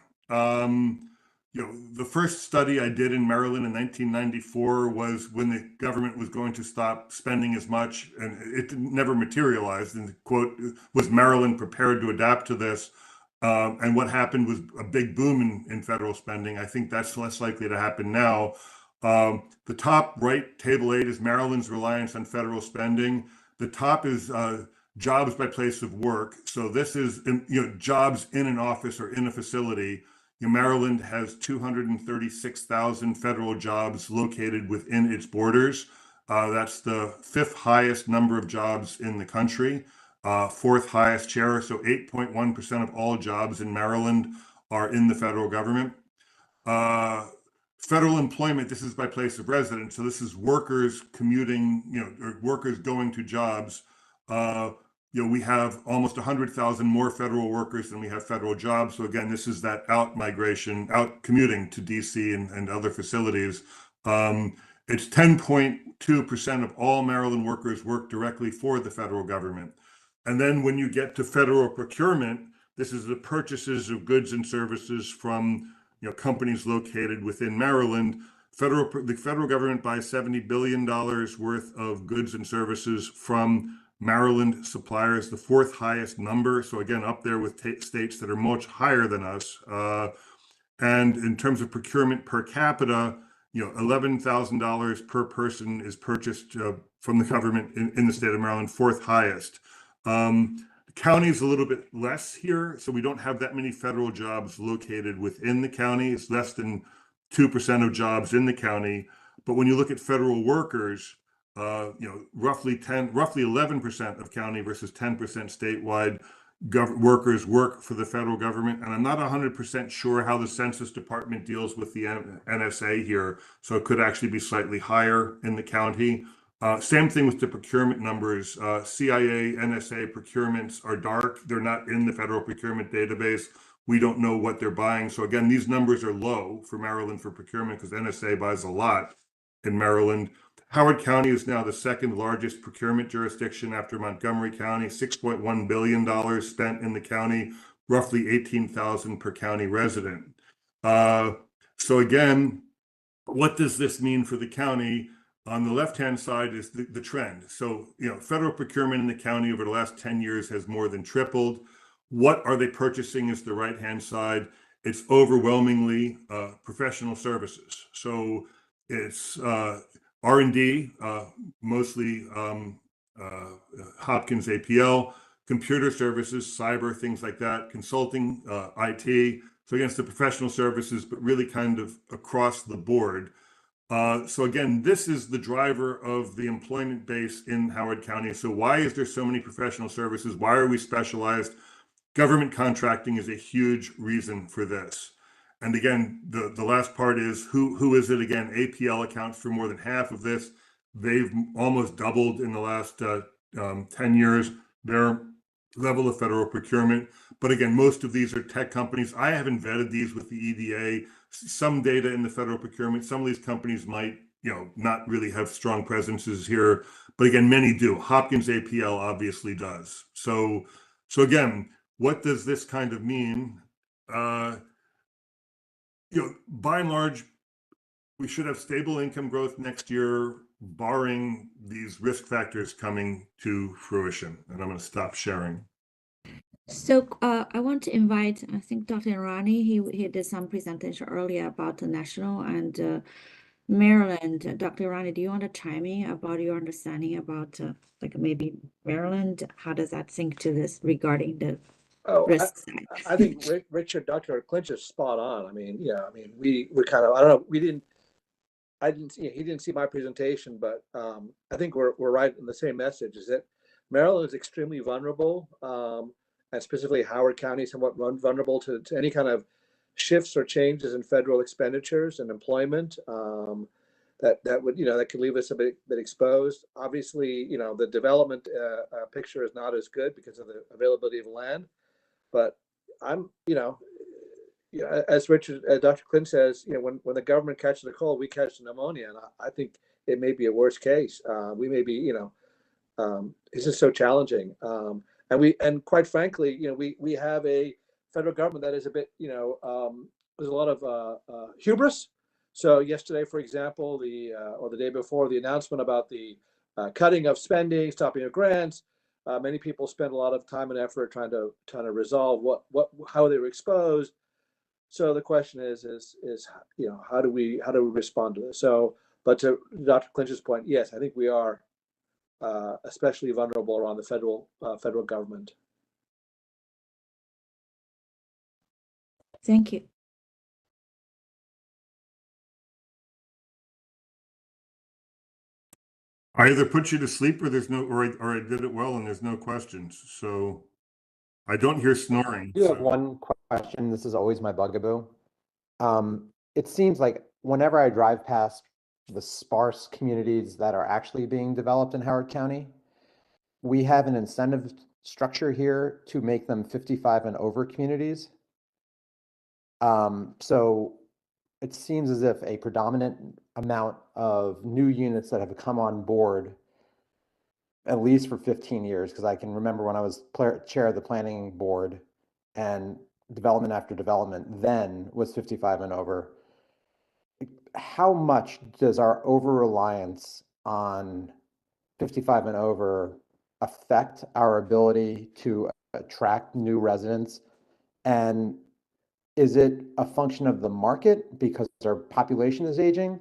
The first study I did in Maryland in 1994 was when the government was going to stop spending as much, and it never materialized. And the quote was, Maryland prepared to adapt to this. And what happened was a big boom in federal spending. I think that's less likely to happen now. The top right, table 8, is Maryland's reliance on federal spending. The top is jobs by place of work. So this is, jobs in an office or in a facility. Maryland has 236,000 federal jobs located within its borders. That's the 5th highest number of jobs in the country, 4th highest share. So 8.1% of all jobs in Maryland are in the federal government. Federal employment, this is by place of residence. So this is workers commuting, or workers going to jobs. We have almost 100,000 more federal workers than we have federal jobs. So again, this is that out commuting to DC and other facilities. It's 10.2% of all Maryland workers work directly for the federal government. And then when you get to federal procurement, this is the purchases of goods and services from companies located within Maryland. The federal government buys $70 billion worth of goods and services from Maryland suppliers, the 4th highest number. So again, up there with states that are much higher than us. And in terms of procurement per capita, $11,000 per person is purchased from the government in the state of Maryland, 4th highest. The county is a little bit less here, so we don't have that many federal jobs located within the county. It's less than 2% of jobs in the county. But when you look at federal workers, roughly 11% of county versus 10% statewide workers work for the federal government. And I'm not 100% sure how the Census Department deals with the NSA here. So it could actually be slightly higher in the county. Same thing with the procurement numbers. CIA, NSA procurements are dark. They're not in the federal procurement database. We don't know what they're buying. So again, these numbers are low for Maryland for procurement because NSA buys a lot in Maryland. Howard County is now the 2nd largest procurement jurisdiction after Montgomery County, $6.1 billion spent in the county, roughly 18,000 per county resident. So again, what does this mean for the county? On the left-hand side is the trend. So, federal procurement in the county over the last 10 years has more than tripled. What are they purchasing is the right-hand side. It's overwhelmingly professional services. So it's R&D, mostly Hopkins APL, computer services, cyber, things like that, consulting, IT. So again, it's the professional services, but really kind of across the board. So again, this is the driver of the employment base in Howard County. So why is there so many professional services? Why are we specialized? Government contracting is a huge reason for this. And again, the last part is who is it again? APL accounts for more than half of this. They've almost doubled in the last 10 years their level of federal procurement. But again, most of these are tech companies. I haven't vetted these with the EDA. Some data in the federal procurement. Some of these companies might, not really have strong presences here. But again, many do. Hopkins APL obviously does. So again, what does this kind of mean? By and large, we should have stable income growth next year, barring these risk factors coming to fruition. And I'm going to stop sharing. So I want to invite, I think Dr. Rani, he did some presentation earlier about the national and Maryland. Dr. Rani, do you want to chime in about your understanding about like maybe Maryland? How does that sync to this regarding the risk side? I think Dr. Clinch is spot on. I mean, we kind of, I don't know, he didn't see my presentation, but I think we're right in the same message, is that Maryland is extremely vulnerable, and specifically Howard County, somewhat vulnerable to any kind of shifts or changes in federal expenditures and employment. That would, that could leave us a bit exposed. Obviously, the development picture is not as good because of the availability of land. But I'm, as Dr. Clint says, when the government catches a cold, we catch the pneumonia, and I think it may be a worst case. We may be, this is so challenging, and quite frankly, we have a federal government that is a bit, there's a lot of hubris. So yesterday, for example, or the day before, the announcement about the cutting of spending, stopping of grants. Many people spend a lot of time and effort trying to resolve how they were exposed. So the question is how do we respond to this? So, but to Dr. Clinch's point, yes, I think we are especially vulnerable around the federal government. Thank you. I either put you to sleep or there's no, or I did it well and there's no questions. So I don't hear snoring. You have one question. This is always my bugaboo. It seems like whenever I drive past the sparse communities that are actually being developed in Howard County, we have an incentive structure here to make them 55 and over communities. So it seems as if a predominant amount of new units that have come on board, at least for 15 years, because I can remember when I was chair of the planning board and development after development then was 55 and over. How much does our over-reliance on 55 and over affect our ability to attract new residents? And is it a function of the market because our population is aging,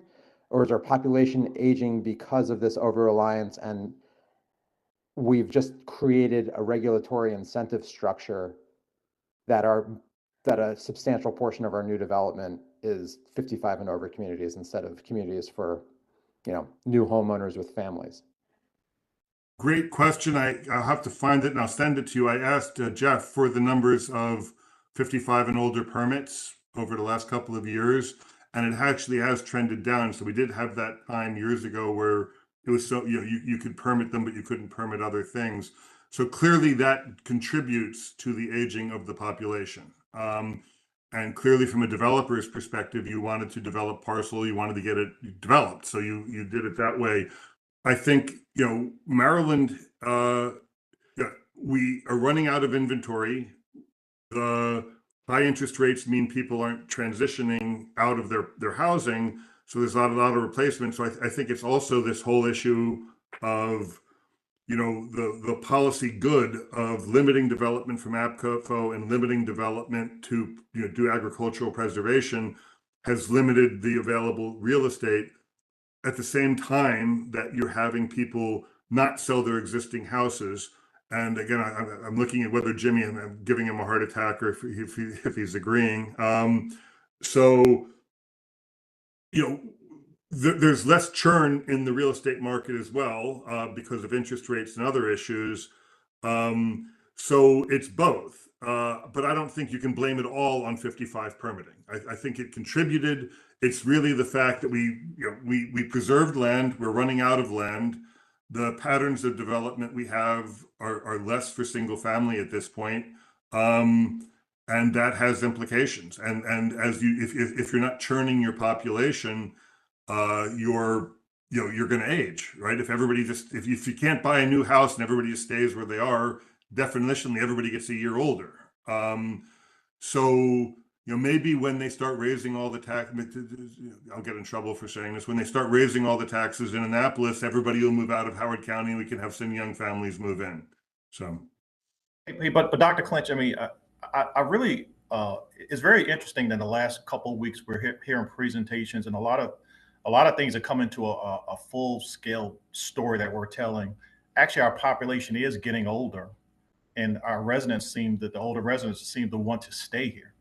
or is our population aging because of this over-reliance and we've just created a regulatory incentive structure that a substantial portion of our new development is 55 and over communities instead of communities for, new homeowners with families? Great question. I'll have to find it and I'll send it to you. I asked Jeff for the numbers of 55 and older permits over the last couple of years, and it actually has trended down. So we did have that time years ago where it was so, you could permit them, but you couldn't permit other things. So clearly that contributes to the aging of the population. And clearly from a developer's perspective, you wanted to develop parcel, you wanted to get it developed. So you did it that way. I think, Maryland, we are running out of inventory. The high interest rates mean people aren't transitioning out of their housing. So there's a lot of replacement. So I think it's also this whole issue of, the policy good of limiting development from AFFO and limiting development to do agricultural preservation has limited the available real estate. at the same time that you're having people not sell their existing houses. And again, I'm looking at whether Jimmy, I'm giving him a heart attack or if he's agreeing. So, you know, there's less churn in the real estate market as well because of interest rates and other issues. So it's both. But I don't think you can blame it all on 55 permitting. I think it contributed. It's really the fact that we preserved land. We're running out of land. The patterns of development we have are less for single family at this point. And that has implications. And as if you're not churning your population, you're going to age, right? If you can't buy a new house and everybody just stays where they are, definitionally everybody gets a year older. So maybe when they start raising all the tax, I'll get in trouble for saying this. When they start raising all the taxes in Annapolis, everybody will move out of Howard County, and we can have some young families move in. So, but Dr. Clinch, I mean, I really it's very interesting that the last couple of weeks we're hearing presentations and a lot of things that come into a full scale story that we're telling. Actually, our population is getting older, and the older residents seem to want to stay here.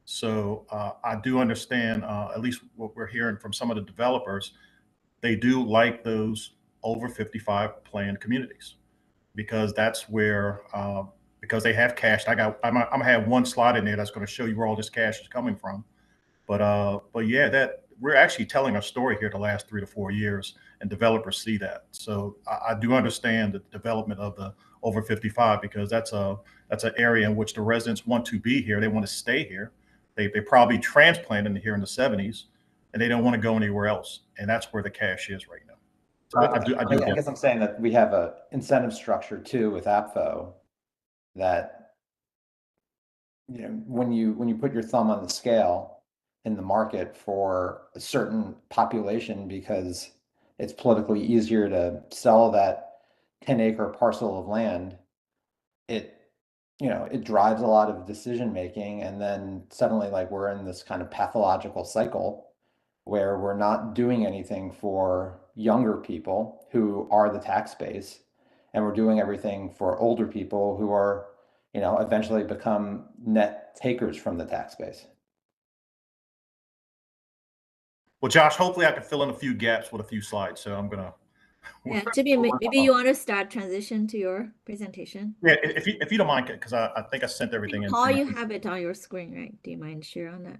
So I do understand, at least what we're hearing from some of the developers, they do like those over 55 planned communities because that's where, because they have cash. I'm gonna have one slide in there that's going to show you where all this cash is coming from. But yeah, that we're actually telling a story here the last 3 to 4 years, and developers see that. So I do understand the development of the over 55 because that's an area in which the residents want to be here. They want to stay here. They probably transplanted here in the 70s, and they don't want to go anywhere else. And that's where the cash is right now. So I guess I'm saying that we have a incentive structure too with APFO that, when you put your thumb on the scale in the market for a certain population because it's politically easier to sell that 10-acre parcel of land, it drives a lot of decision making, and then suddenly we're in this kind of pathological cycle where we're not doing anything for younger people who are the tax base, and we're doing everything for older people who are eventually become net takers from the tax base. Well, Josh, hopefully I can fill in a few gaps with a few slides. So I'm gonna. Yeah, Jimmy, maybe you want to start transition to your presentation? Yeah, if you don't mind, because I think I sent everything in. Paul, you have it on your screen, right? Do you mind sharing on that?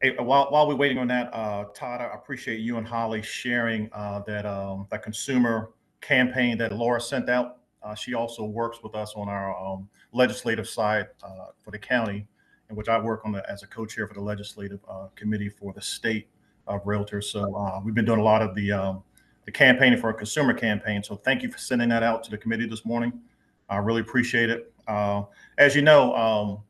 Hey, while we're waiting on that, Todd, I appreciate you and Holly sharing that consumer campaign that Laura sent out. She also works with us on our legislative side for the county, in which I work on as a co-chair for the legislative committee for the state of realtors. So we've been doing a lot of the campaigning for a consumer campaign. So thank you for sending that out to the committee this morning. I really appreciate it. As you know,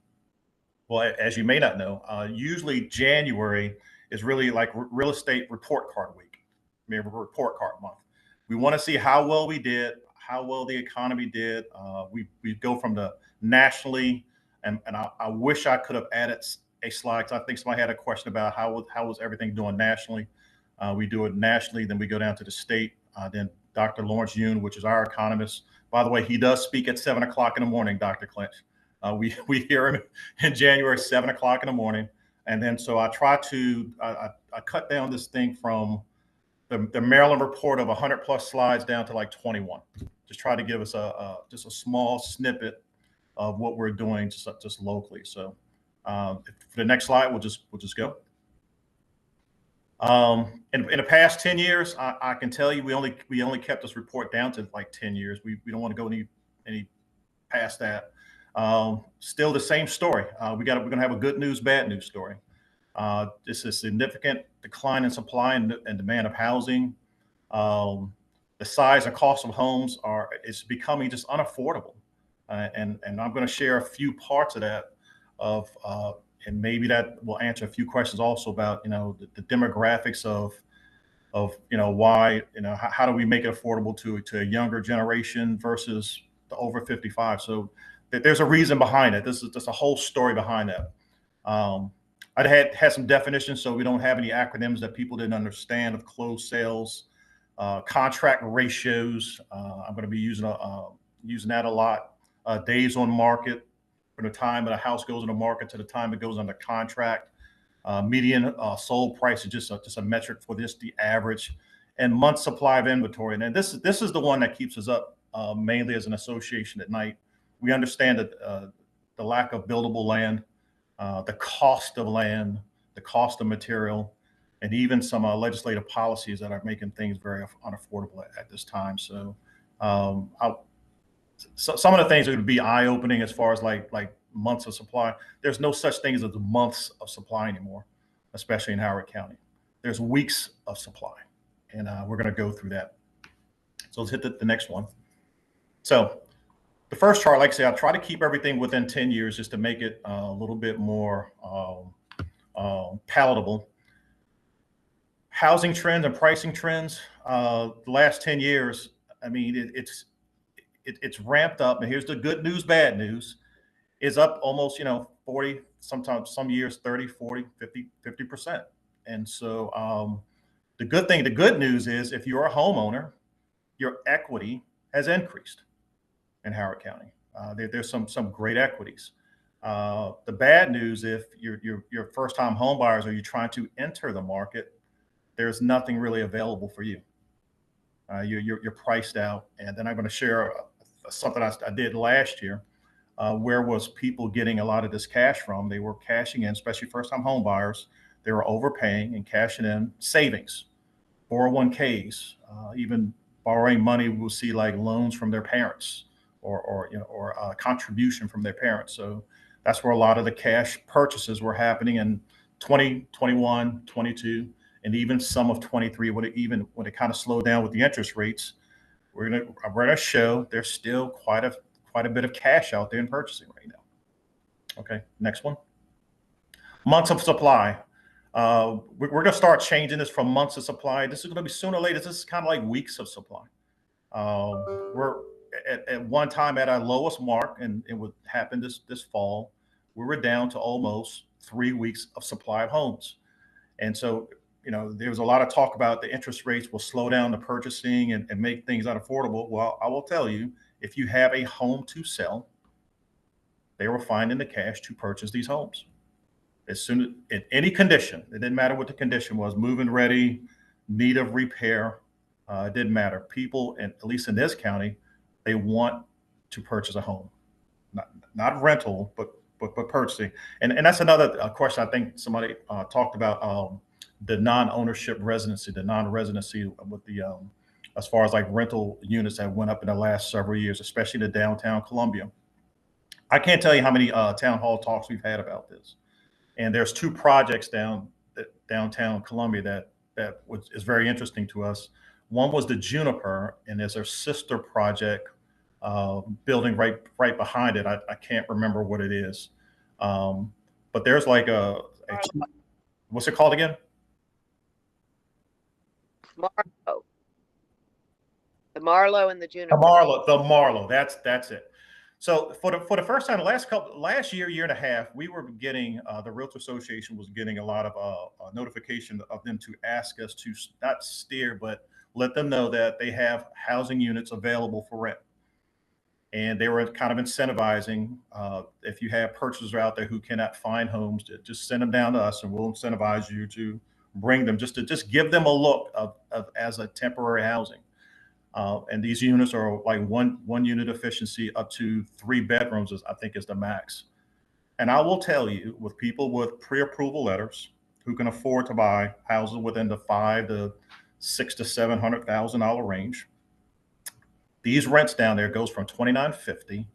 well, as you may not know, usually January is really like real estate report card week, report card month. We want to see how well we did, how well the economy did. We go from the nationally, and I wish I could have added a slide because I think somebody had a question about how was everything doing nationally. We do it nationally, then we go down to the state. Then Dr. Lawrence Yoon, which is our economist. By the way, he does speak at 7 o'clock in the morning, Dr. Clinch. We hear him in January, 7 o'clock in the morning. And then so I try to, I cut down this thing from the Maryland report of 100 plus slides down to like 21. Just try to give us just a small snippet of what we're doing just locally. So for the next slide, we'll just go. In the past 10 years, I can tell you we only kept this report down to like 10 years. We don't want to go any past that. Still the same story. We're gonna have a good news, bad news story. This is significant decline in supply and demand of housing. The size and cost of homes is becoming just unaffordable. And I'm going to share a few parts of that and maybe that will answer a few questions also about, the demographics of why, how do we make it affordable to a younger generation versus the over 55. So there's a reason behind it. There's a whole story behind that. I had some definitions, so we don't have any acronyms that people didn't understand of closed sales, contract ratios. I'm going to be using that a lot. Days on market from the time that a house goes on the market to the time it goes under contract. Median sold price is just a metric for this, the average, and month supply of inventory. And this is the one that keeps us up mainly as an association at night. We understand that the lack of buildable land, the cost of land, the cost of material, and even some legislative policies that are making things very unaffordable at this time. So, some of the things that would be eye-opening as far as like months of supply. There's no such thing as months of supply anymore, especially in Howard County. There's weeks of supply, and we're going to go through that. So let's hit the next one. So the first chart, like I said, I'll try to keep everything within 10 years just to make it a little bit more palatable. Housing trends and pricing trends, the last 10 years, I mean, it's ramped up. And here's the good news, bad news. Is up almost, 40, sometimes some years 30, 40, 50%. And so the good news is if you're a homeowner, your equity has increased in Howard County. There's some great equities. The bad news, if you're first-time home buyers or you're trying to enter the market, there's nothing really available for you. You're priced out. And then I'm going to share something I did last year. Where was people getting a lot of this cash from? They were cashing in, especially first-time home buyers. They were overpaying and cashing in savings, 401ks, even borrowing money. We'll see like loans from their parents or a contribution from their parents. So that's where a lot of the cash purchases were happening in 20, 21, 22, and even some of 23. When it kind of slowed down with the interest rates, we're gonna show there's still quite a bit of cash out there in purchasing right now. Okay, next one. Months of supply. We're going to start changing this from months of supply. This is going to be sooner or later. This is kind of like weeks of supply. We're at one time at our lowest mark, and it would happen this fall. We were down to almost 3 weeks of supply of homes. And so, there was a lot of talk about the interest rates will slow down the purchasing and make things unaffordable. Well, I will tell you, if you have a home to sell, they were finding the cash to purchase these homes. As soon as, in any condition, it didn't matter what the condition was, move-in ready, need of repair, it didn't matter. People, at least in this county, they want to purchase a home, not rental, but purchasing. And that's another question I think somebody talked about, the non-ownership residency, the non-residency with the as far as like rental units that went up in the last several years, especially the downtown Columbia. I can't tell you how many town hall talks we've had about this. And there's 2 projects downtown Columbia that is very interesting to us. One was the Juniper, and there's a sister project building right behind it. I can't remember what it is. But there's like what's it called again? Marlowe. The Marlowe and the Juniper. The Marlowe. That's it. So for the first time, last year and a half, we were getting the Realtor Association was getting a lot of notification of them to ask us to not steer, but let them know that they have housing units available for rent. And they were kind of incentivizing if you have purchasers out there who cannot find homes, to just send them down to us, and we'll incentivize you to bring them, just give them a look of as a temporary housing. And these units are like one unit efficiency up to 3 bedrooms, I think is the max. And I will tell you, with people with pre-approval letters who can afford to buy houses within the $500,000 to $600,000 to $700,000 range, these rents down there goes from $2,950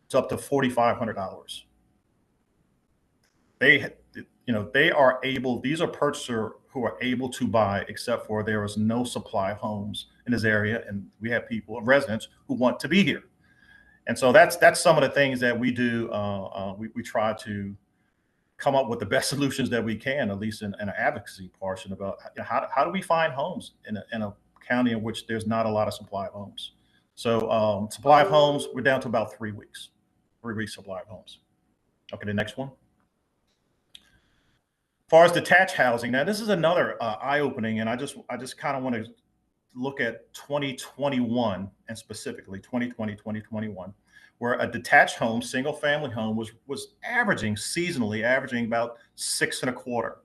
to up to $4,500. They are able. These are purchasers who are able to buy, except for there is no supply of homes in this area, and we have people, residents, who want to be here. And so that's some of the things that we do. We try to come up with the best solutions that we can, at least in an advocacy portion, about how do we find homes in a county in which there's not a lot of supply of homes. So supply of homes, we're down to about 3 weeks, 3 weeks supply of homes. Okay, the next one. far as detached housing, now this is another eye-opening, and I just kind of want to look at 2021 and specifically 2020, 2021, where a detached home, single family home was seasonally averaging about 6.25.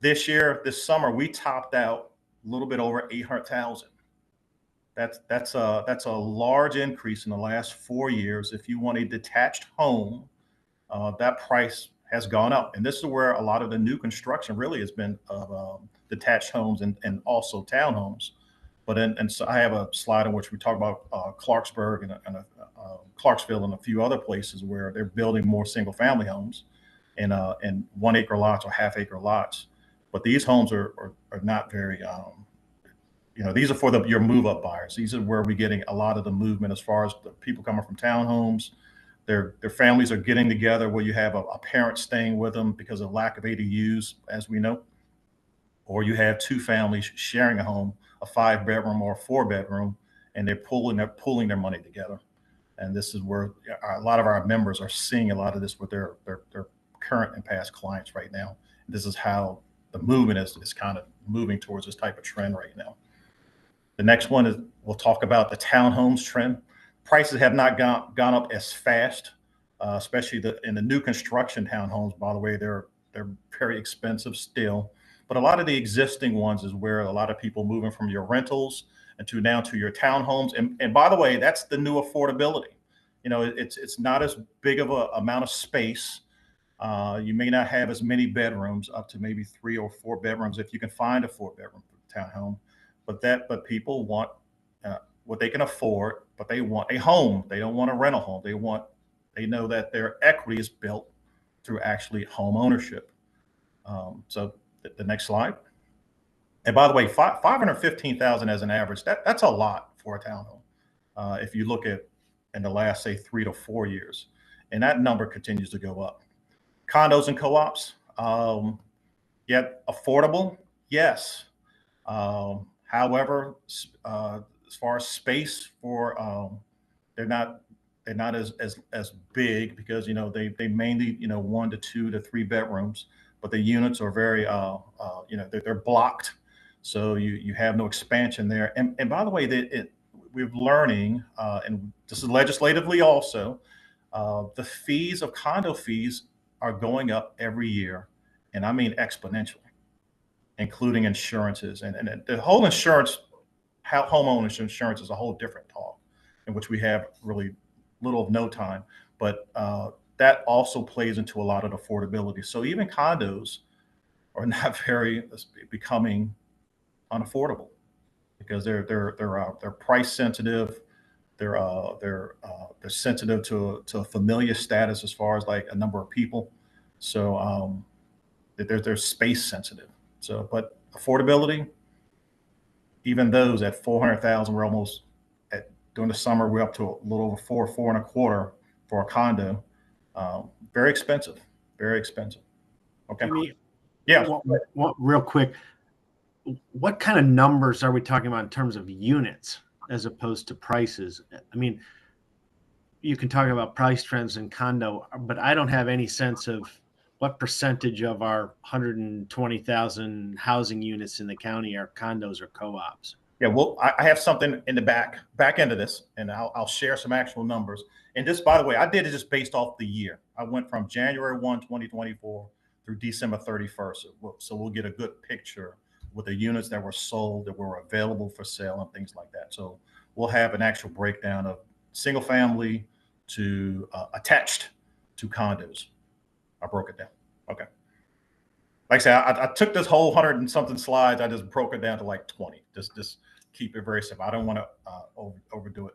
This year, this summer, we topped out a little bit over 800,000. That's a large increase in the last 4 years. If you want a detached home, that price has gone up, and this is where a lot of the new construction really has been of detached homes and also townhomes. But and so I have a slide in which we talk about Clarksburg and Clarksville and a few other places where they're building more single family homes in 1 acre lots or half-acre lots. But these homes are not very these are for your move-up buyers. These are where we're getting a lot of the movement as far as the people coming from townhomes. Their families are getting together where you have a parent staying with them because of lack of ADUs, as we know, or you have two families sharing a home, a 5-bedroom or a 4-bedroom, and they're pulling their money together. And this is where a lot of our members are seeing a lot of this with their current and past clients right now. This is how the movement is kind of moving towards this type of trend right now. The next one is we'll talk about the townhomes trend. Prices have not gone up as fast, especially in the new construction townhomes. By the way, they're very expensive still, but a lot of the existing ones is where a lot of people moving from your rentals and now to your townhomes. And by the way, that's the new affordability. It's not as big of a amount of space. You may not have as many bedrooms, up to maybe 3 or 4 bedrooms if you can find a 4-bedroom townhome. But people want what they can afford, but they want a home. They don't want a rental home. They know that their equity is built through actually home ownership. So the next slide. And by the way, 515,000 as an average, that's a lot for a townhome. If you look at in the last, say, 3 to 4 years, and that number continues to go up. Condos and co-ops, yet affordable, yes. However, as far as space for, they're not as big because they mainly 1 to 2 to 3 bedrooms, but the units are very they're blocked, so you have no expansion there. And by the way, we're learning, and this is legislatively also, the fees of condo fees are going up every year, and I mean exponentially, including insurances and the whole homeowners insurance is a whole different talk, in which we have really little of no time. But that also plays into a lot of affordability. So even condos are not becoming unaffordable because they're price sensitive. They're sensitive to a familiar status as far as like a number of people. So they're space sensitive. So, but affordability, even those at 400,000, we're almost during the summer, we're up to a little over 4.25 for a condo. Very expensive, very expensive. Okay. Yeah. Real quick, what kind of numbers are we talking about in terms of units as opposed to prices? I mean, you can talk about price trends in condo, but I don't have any sense of what percentage of our 120,000 housing units in the county are condos or co-ops. Yeah, well, I have something in the back end of this, and I'll share some actual numbers. And this, by the way, I did it just based off the year. I went from January 1, 2024 through December 31st. So we'll get a good picture with the units that were sold, that were available for sale and things like that. So we'll have an actual breakdown of single family to attached to condos. I broke it down. Okay. Like I said, I took this whole 100 and something slides. I just broke it down to like 20. Just keep it very simple. I don't want to overdo it.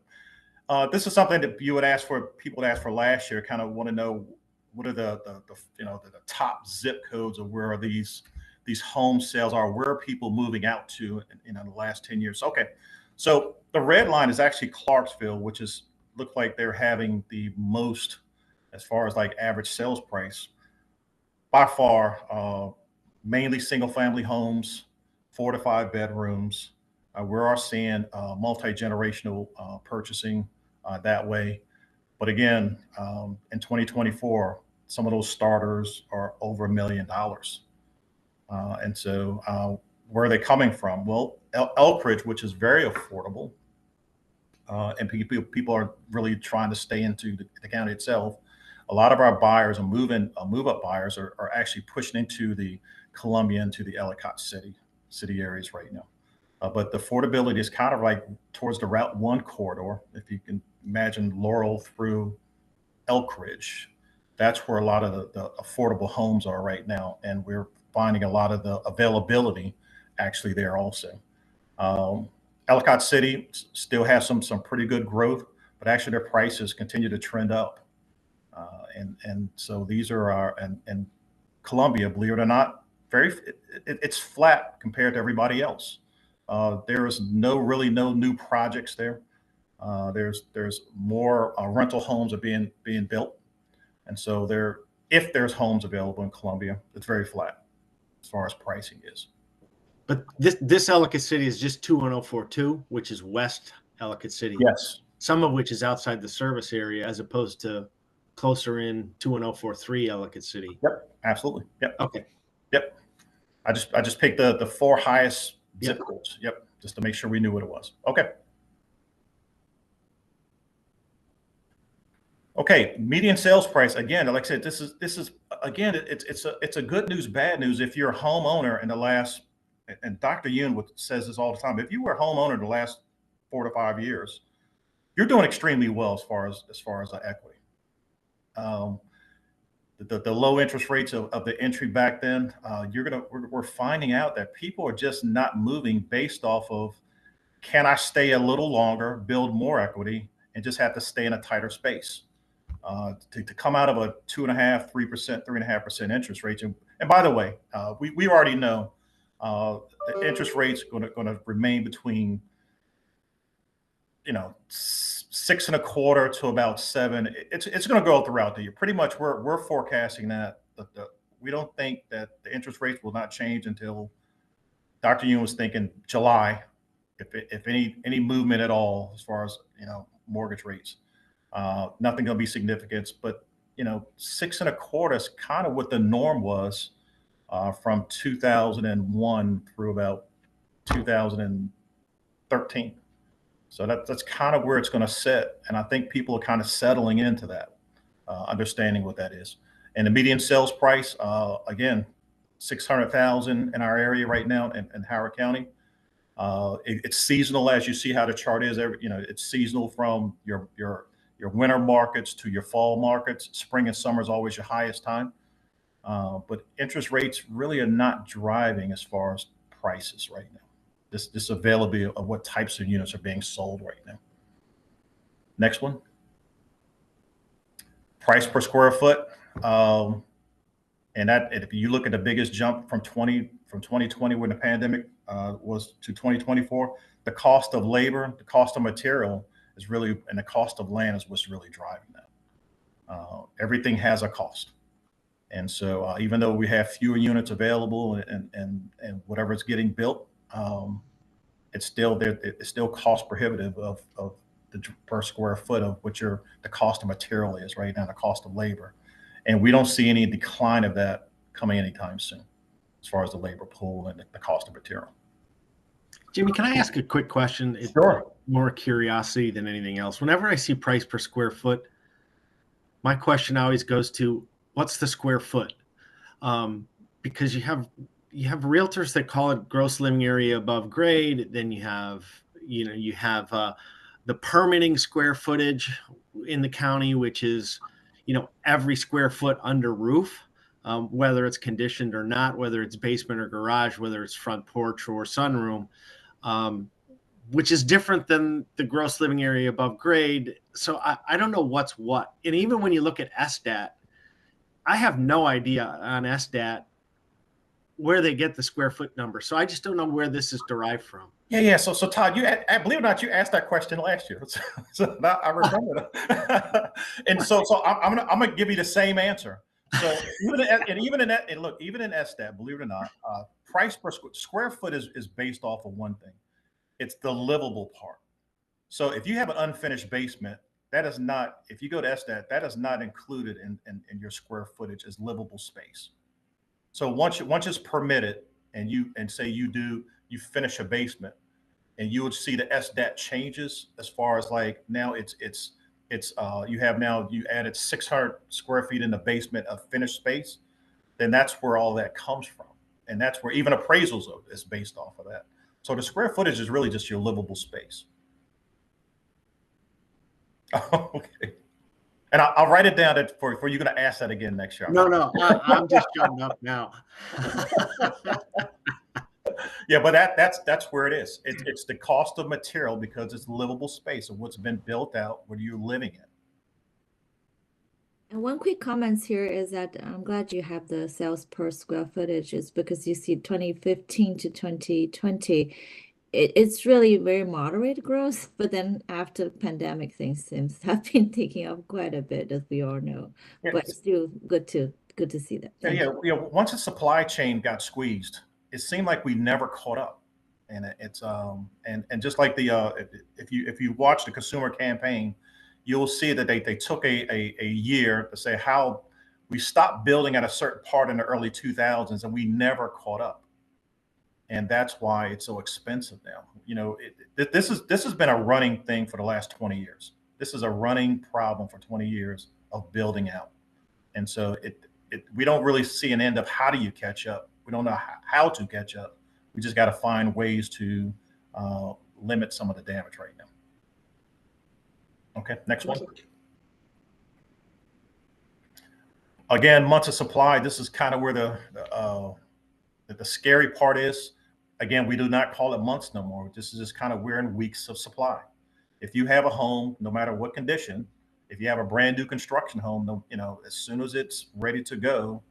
This is something that people would ask for last year. Kind of want to know what are the top zip codes of where these home sales are. Where are people moving out to in the last 10 years? Okay, so the red line is actually Clarksville, which look like they're having the most as far as like average sales price by far. Mainly single family homes, 4 to 5 bedrooms. We are seeing multi-generational purchasing that way. But again, in 2024, some of those starters are over $1 million. And so where are they coming from? Well, Elk Ridge, which is very affordable, and people are really trying to stay into the county itself. A lot of our buyers and move-up buyers are actually pushing into the Columbia, into the Ellicott city areas right now. But the affordability is kind of like towards the Route 1 corridor. If you can imagine Laurel through Elk Ridge, that's where a lot of the affordable homes are right now. And we're finding a lot of the availability actually there also. Ellicott City still has some pretty good growth, but actually their prices continue to trend up. And so these are and Columbia, believe it or not, it's flat compared to everybody else. There is really no new projects there. There's more rental homes are being built. And so if there's homes available in Columbia, it's very flat as far as pricing is. But this Ellicott City is just 21042, which is West Ellicott City. Yes. Some of which is outside the service area, as opposed to closer in 21043 Ellicott City. Yep, absolutely. Yep. Okay. Yep. I just picked the 4 highest zip codes. Yep, just to make sure we knew what it was. Okay. Okay, median sales price. Again, like I said, this is again, it's a good news, bad news. If you're a homeowner in the last, and Dr. Yoon says this all the time, if you were a homeowner in the last 4 to 5 years, you're doing extremely well as far as the equity. The low interest rates of the entry back then, we're finding out that people are just not moving based off of, can I stay a little longer, build more equity, and just have to stay in a tighter space. To come out of a 2.5%, 3%, 3.5% interest rates. And by the way, we already know the interest rates going to remain between 6.25% to about 7%. It's going to go throughout the year. Pretty much, we're forecasting that. We don't think that the interest rates will not change until Dr. Yoon was thinking July, if any movement at all as far as mortgage rates. Nothing going to be significant, but 6.25% is kind of what the norm was from 2001 through about 2013. So that's kind of where it's going to sit, and I think people are kind of settling into that, understanding what that is. And the median sales price, again, $600,000 in our area right now in Howard County. It's seasonal, as you see how the chart is. It's seasonal from your winter markets to your fall markets. Spring and summer is always your highest time. But interest rates really are not driving as far as prices right now. This availability of what types of units are being sold right now. Next one. Price per square foot. And if you look at the biggest jump from 2020 when the pandemic was to 2024, the cost of labor, the cost of material is really, and the cost of land is what's really driving that. Everything has a cost. And so even though we have fewer units available and whatever is getting built, it's still there. It's still cost prohibitive of the per square foot of what the cost of material is right now, the cost of labor. And we don't see any decline of that coming anytime soon as far as the labor pool and the cost of material. Jimmy, can I ask a quick question? It's Sure. More curiosity than anything else. Whenever I see price per square foot, my question always goes to, what's the square foot? Because you have realtors that call it gross living area above grade. Then you have the permitting square footage in the county, which is every square foot under roof, whether it's conditioned or not, whether it's basement or garage, whether it's front porch or sunroom, which is different than the gross living area above grade. So I don't know what's what. And even when you look at SDAT, I have no idea on SDAT where they get the square foot number. So I just don't know where this is derived from. Yeah. So Todd, believe it or not, you asked that question last year. So I remember that. And so I'm gonna give you the same answer. So even in SDAT, believe it or not, price per square foot is based off of one thing. It's the livable part. So if you have an unfinished basement, that is not, if you go to SDAT, that is not included in your square footage as livable space. So once it's permitted and you finish a basement, and you would see the SDAT changes as far as like now you added 600 square feet in the basement of finished space, then that's where all that comes from. And that's where even appraisals is based off of that. So the square footage is really just your livable space. Okay. And I'll write it down for you're going to ask that again next year. No, I'm just showing up now. Yeah, but that's where it is. It's the cost of material because it's livable space of what's been built out, what you're living in. And one quick comment here is that I'm glad you have the sales per square footage, is because you see 2015 to 2020, it's really very moderate growth, but then after the pandemic, things seems to have been taking off quite a bit, as we all know. Yeah. But it's still good to see that. Thank you. Once the supply chain got squeezed, it seemed like we never caught up. And it's and just like if you watch the consumer campaign, you'll see that they took a year to say how we stopped building at a certain part in the early 2000s and we never caught up. And that's why it's so expensive now. You know, this has been a running thing for the last 20 years. This is a running problem for 20 years of building out. And so we don't really see an end of how do you catch up. We don't know how to catch up. We just got to find ways to limit some of the damage right now. Okay, next one. Again, months of supply. This is kind of where the scary part is. Again, we do not call it months no more. This is just kind of we're in weeks of supply. If you have a home, no matter what condition, if you have a brand new construction home, you know, as soon as it's ready to go,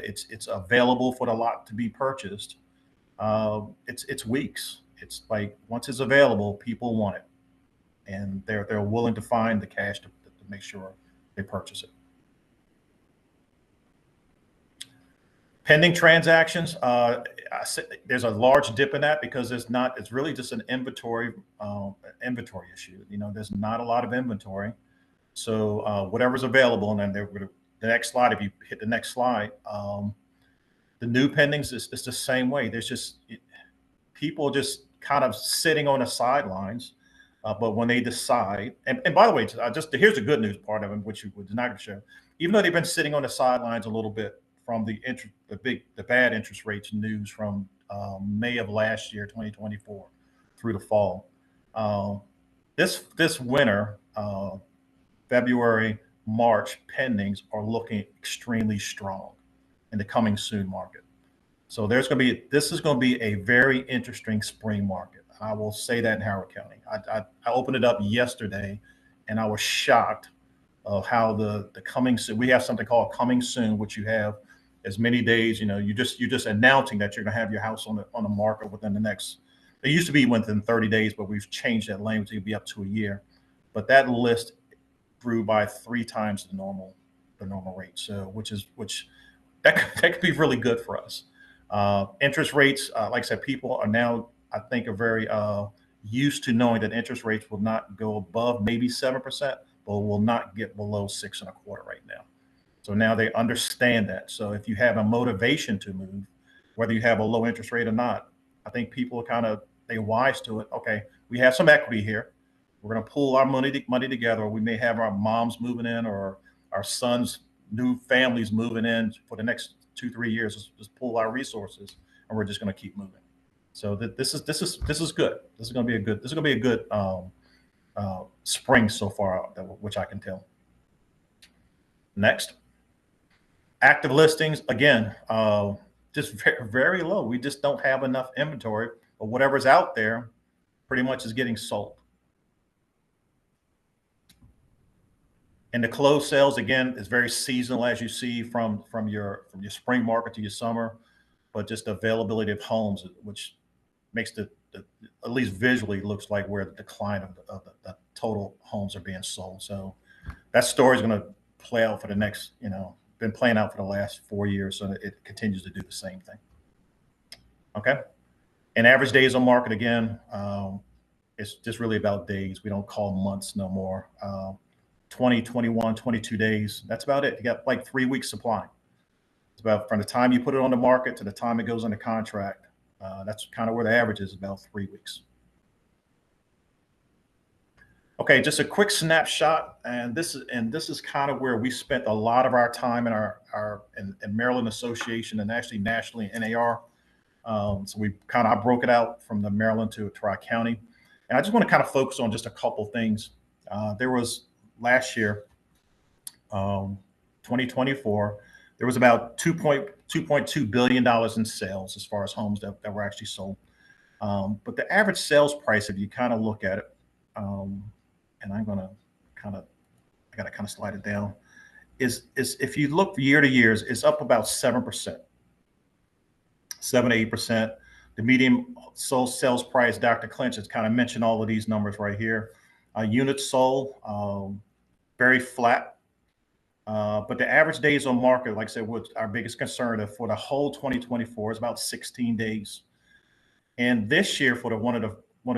it's available for the lot to be purchased. It's weeks. It's like once it's available, people want it, and they're willing to find the cash to make sure they purchase it. Pending transactions, there's a large dip in that because it's really just an inventory issue. You know, there's not a lot of inventory. So whatever's available, and then the next slide, if you hit the next slide, the new pendings is the same way. There's just people just kind of sitting on the sidelines. But when they decide, and by the way, here's the good news part of it, which you was not going to show. Even though they've been sitting on the sidelines a little bit from the bad interest rates news from May of last year, 2024, through the fall, this winter, February, March pendings are looking extremely strong in the coming soon market. So this is going to be a very interesting spring market. I will say that in Howard County. I opened it up yesterday, and I was shocked of how the coming soon. We have something called coming soon, which you have as many days. You know, you're just announcing that you're going to have your house on the market within the next. It used to be within 30 days, but we've changed that language to be up to a year. But that list grew by 3 times the normal rate. So which could be really good for us. Interest rates, like I said, people are now, I think, are very used to knowing that interest rates will not go above maybe 7%, but will not get below 6.25% right now. So now they understand that. So if you have a motivation to move, whether you have a low interest rate or not, I think people are they wise to it. Okay, we have some equity here. We're going to pool our money together. Or we may have our moms moving in or our sons' new families moving in for the next 2-3 years. Just pool our resources, and we're just going to keep moving. So this is good. This is going to be a good spring so far, which I can tell. Next, active listings again, just very, very low. We just don't have enough inventory, but whatever's out there, pretty much is getting sold. And the closed sales again is very seasonal, as you see from your spring market to your summer, but just the availability of homes, which makes at least visually looks like where the decline of the total homes are being sold. So that story is going to play out for the next, been playing out for the last 4 years. So it continues to do the same thing. Okay. And average days on market, again, it's just really about days. We don't call months no more. 20, 21, 22 days. That's about it. You got like 3 weeks supply. It's about from the time you put it on the market to the time it goes under contract. That's kind of where the average is, about 3 weeks. Okay, just a quick snapshot, and this is kind of where we spent a lot of our time in our Maryland Association and actually nationally in NAR. So I broke it out from the Maryland to Tri-County, and I just want to kind of focus on just a couple things. There was last year, 2024, there was about $2.2 billion in sales as far as homes that were actually sold. But the average sales price, if you kind of look at it, and I got to kind of slide it down, is if you look year to years, it's up about 7%, 7 to 8%. The median sold sales price, Dr. Clinch has kind of mentioned all of these numbers right here. Units sold, very flat. But the average days on market, like I said, was our biggest concern for the whole 2024 is about 16 days. And this year, for one of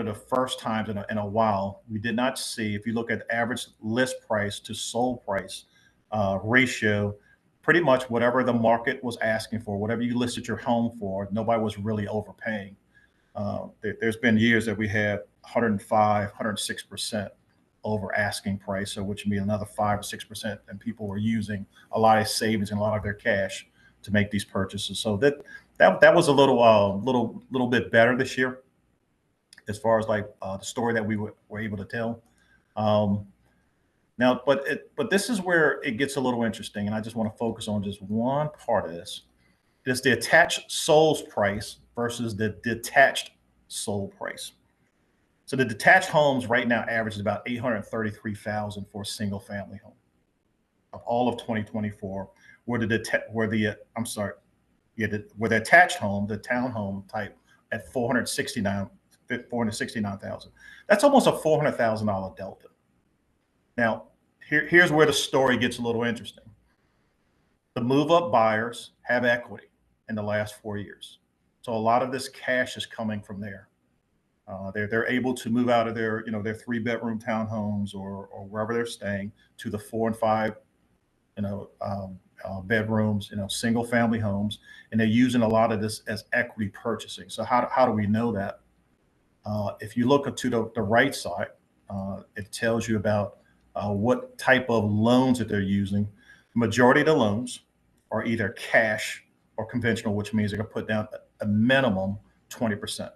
the first times in a while, we did not see, if you look at the average list price to sold price ratio, pretty much whatever the market was asking for, whatever you listed your home for, nobody was really overpaying. There's been years that we had 105, 106% over asking price, so which would be another 5 or 6%, and people were using a lot of savings and a lot of their cash to make these purchases. So that was a little bit better this year, as far as like the story that we were able to tell. Now, but this is where it gets a little interesting, and I just want to focus on just one part of this. It's the attached sold price versus the detached sold price. So the detached homes right now averages about $833,000 for a single family home of all of 2024. Where the attached home, the townhome type, at $469,000. That's almost a $400,000 delta. Now, here's where the story gets a little interesting. The move-up buyers have equity in the last 4 years, so a lot of this cash is coming from there. They're able to move out of their 3-bedroom townhomes or wherever they're staying to the 4 and 5 bedrooms, single family homes, and they're using a lot of this as equity purchasing. So how do we know that? If you look to the right side, it tells you about what type of loans that they're using. The majority of the loans are either cash or conventional, which means they're going to put down a minimum 20%.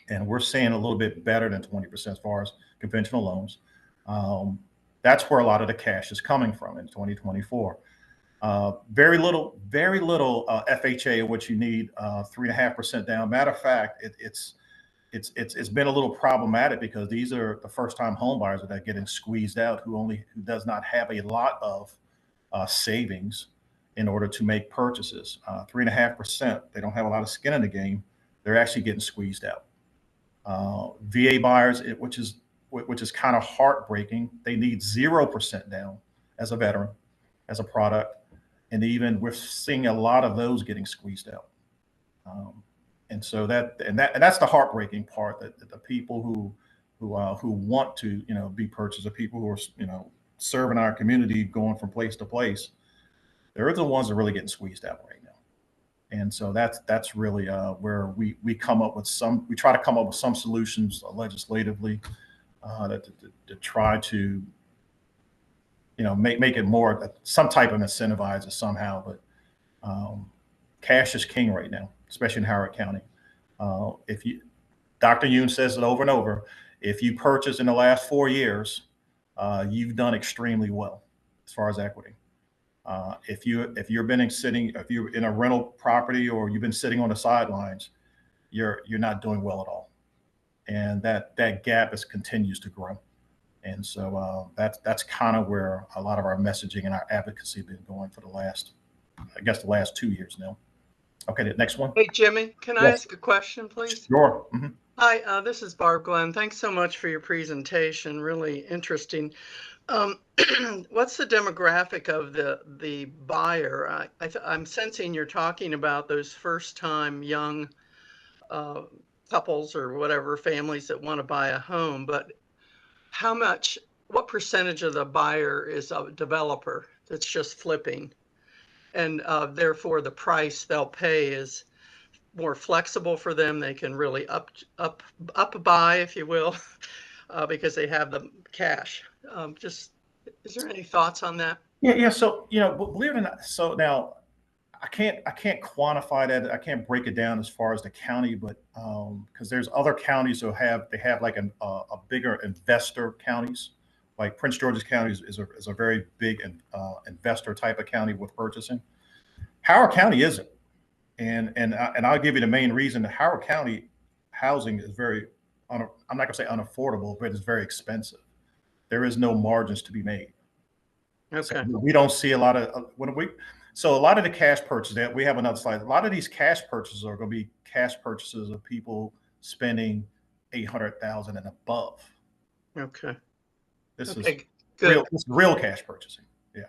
And we're seeing a little bit better than 20% as far as conventional loans. That's where a lot of the cash is coming from in 2024. Very little FHA, which you need 3.5% down. Matter of fact, it's been a little problematic because these are the first-time home buyers that are getting squeezed out, who does not have a lot of savings in order to make purchases. 3.5%, they don't have a lot of skin in the game. They're actually getting squeezed out. VA buyers, which is kind of heartbreaking. They need 0% down as a veteran, as a product, and even we're seeing a lot of those getting squeezed out. And so that's the heartbreaking part, that the people who want to be purchased, the people who are serving our community, going from place to place, they're the ones that are really getting squeezed out right now. And so that's really where we try to come up with some solutions legislatively to try to make it more some type of incentivizer somehow. But cash is king right now, especially in Howard County. Dr. Yoon says it over and over, if you purchase in the last 4 years, you've done extremely well as far as equity. If you're in a rental property or you've been sitting on the sidelines, you're not doing well at all. And that gap continues to grow. And so that's kind of where a lot of our messaging and our advocacy has been going for the last 2 years now. Okay, the next one. Hey, Jimmy, can I ask a question, please? Sure. Mm-hmm. Hi, this is Barb Glenn. Thanks so much for your presentation. Really interesting. What's the demographic of the buyer? I'm sensing you're talking about those first-time young couples or whatever, families that want to buy a home, but how much what percentage of the buyer is a developer that's just flipping? And therefore the price they'll pay is more flexible for them. They can really up buy, if you will, because they have the cash. Just, is there any thoughts on that? Yeah. So, believe it or not, so now I can't quantify that. I can't break it down as far as the county, but because there's other counties who have like a bigger investor counties, like Prince George's County is a very big investor type of county with purchasing. Howard County isn't, and I'll give you the main reason. That Howard County housing is very, I'm not gonna say unaffordable, but it's very expensive. There is no margins to be made. Okay. So we don't see a lot of so a lot of the cash purchases that we have another slide. A lot of these cash purchases are going to be cash purchases of people spending 800,000 and above. Okay. This is good. real cash purchasing. Yeah.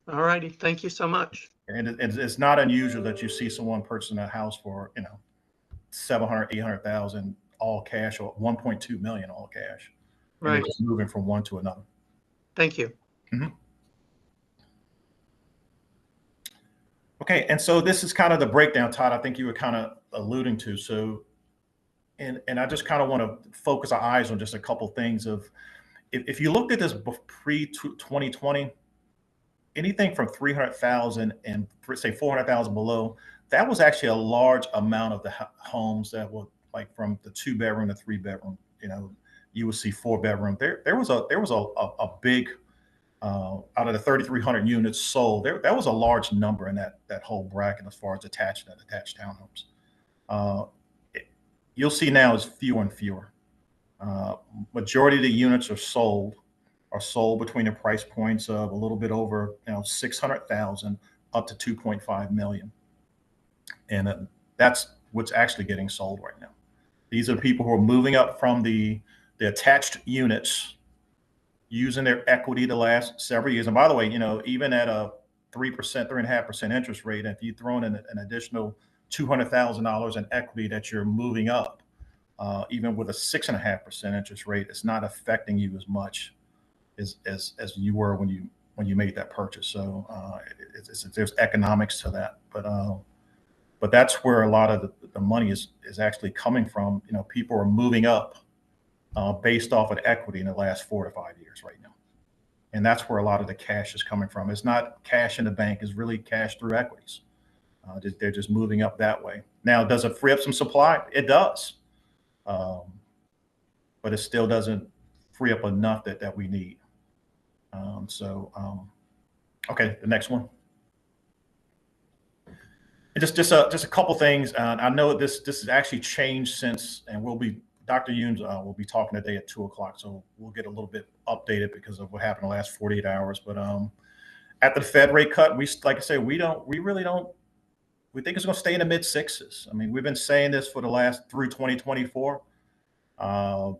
All righty. Thank you so much. And it's not unusual that you see someone purchasing a house for 700, 800,000 all cash, or 1.2 million all cash. And Right. just moving from one to another. Thank you. Mm-hmm. Okay, and so this is kind of the breakdown, Todd, I think you were kind of alluding to. So, and I just kind of want to focus our eyes on just a couple things of, if you looked at this pre-2020, anything from 300,000 and say 400,000 below, that was actually a large amount of the homes that were like from the 2-bedroom to 3-bedroom. You would see 4-bedroom. There was a big, out of the 3,300 units sold, that was a large number in that whole bracket as far as attached and detached townhomes. You'll see now is fewer and fewer. Majority of the units are sold between the price points of a little bit over 600,000 up to 2.5 million, and that's what's actually getting sold right now. These are people who are moving up from the attached units, using their equity the last several years. And by the way, even at a 3%, 3.5% interest rate, if you throw in an additional $200,000 in equity that you're moving up, even with a 6.5% interest rate, it's not affecting you as much as you were when you made that purchase. So there's economics to that, but that's where a lot of the money is actually coming from. People are moving up based off of equity in the last 4 to 5 years right now. And that's where a lot of the cash is coming from. It's not cash in the bank, it's really cash through equities. They're just moving up that way. Now, does it free up some supply? It does. But it still doesn't free up enough that we need. Okay, the next one. And just a couple things. I know this has actually changed since, and Dr. Younes will be talking today at 2:00, so we'll get a little bit updated because of what happened in the last 48 hours. But after the Fed rate cut, we think it's going to stay in the mid 6s. I mean, we've been saying this for the last through 2024.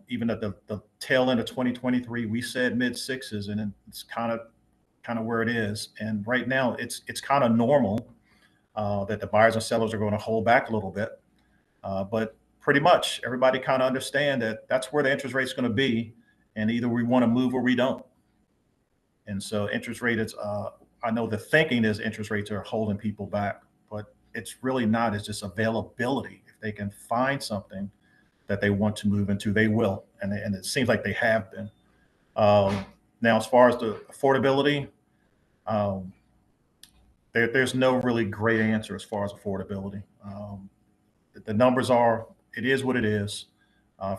Even at the tail end of 2023, we said mid 6s, and it's kind of where it is. And right now, it's kind of normal that the buyers and sellers are going to hold back a little bit, but pretty much everybody kind of understand that that's where the interest rate is going to be, and either we want to move or we don't. And so interest rate is, I know the thinking is interest rates are holding people back, but it's really not. It's just availability. If they can find something that they want to move into, they will, and it seems like they have been. Now, as far as the affordability, there's no really great answer as far as affordability. The numbers are, it is what it is.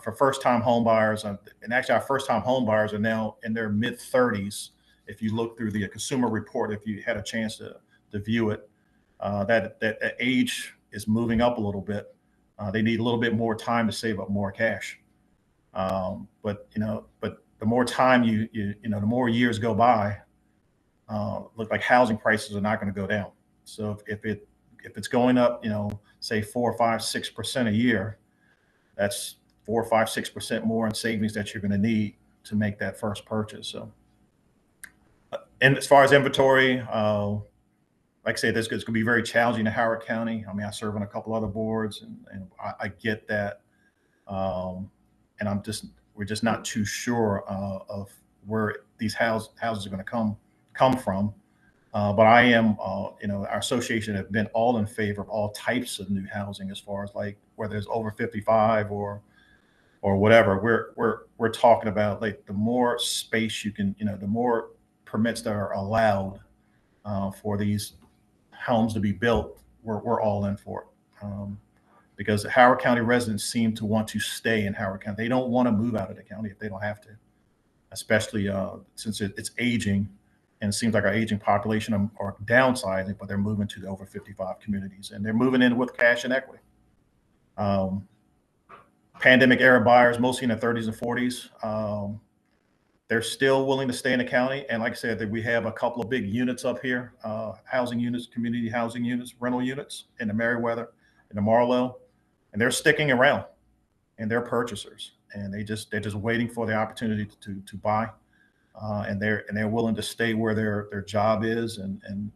For first-time home buyers, and actually our first-time home buyers are now in their mid-30s. If you look through the consumer report, if you had a chance to view it, that age is moving up a little bit. They need a little bit more time to save up more cash. But the more time the more years go by, look like housing prices are not going to go down. So if it's going up, say 4, 5, 6% a year, that's 4, 5, 6% more in savings that you're going to need to make that first purchase. So, and as far as inventory, like I say, this is going to be very challenging in Howard County. I mean, I serve on a couple other boards, and I get that. And we're just not too sure of where these houses are going to come from. But I am, our association have been all in favor of all types of new housing, as far as like whether it's over 55 or whatever. We're talking about like the more space you can, the more permits that are allowed for these homes to be built. We're all in for it. Because Howard County residents seem to want to stay in Howard County. They don't want to move out of the county if they don't have to, especially since it's aging. And it seems like our aging population are downsizing, but they're moving to the over 55 communities, and they're moving in with cash and equity. Pandemic era buyers, mostly in their 30s and 40s, they're still willing to stay in the county. And like I said, that we have a couple of big units up here, housing units, community housing units, rental units in the Meriwether, in the Marlowe, and they're sticking around, and they're purchasers, and they're just waiting for the opportunity to buy. And they're willing to stay where their job is, and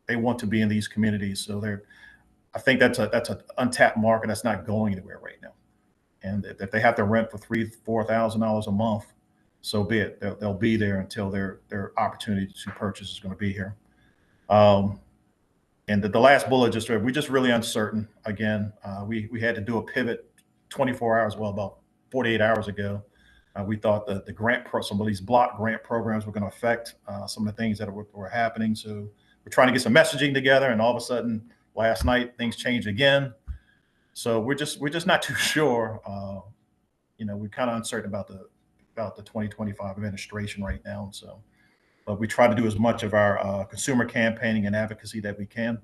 they want to be in these communities. So I think that's an untapped market that's not going anywhere right now. And if they have to rent for $3,000-4,000 a month, so be it. They'll be there until their opportunity to purchase is going to be here. And the last bullet, we're just really uncertain. Again, we had to do a pivot 24 hours, well, about 48 hours ago. We thought that some of these block grant programs were going to affect some of the things that were happening. So we're trying to get some messaging together, and all of a sudden, last night things changed again. So we're just not too sure. We're kind of uncertain about the 2025 administration right now. So, but we try to do as much of our consumer campaigning and advocacy that we can.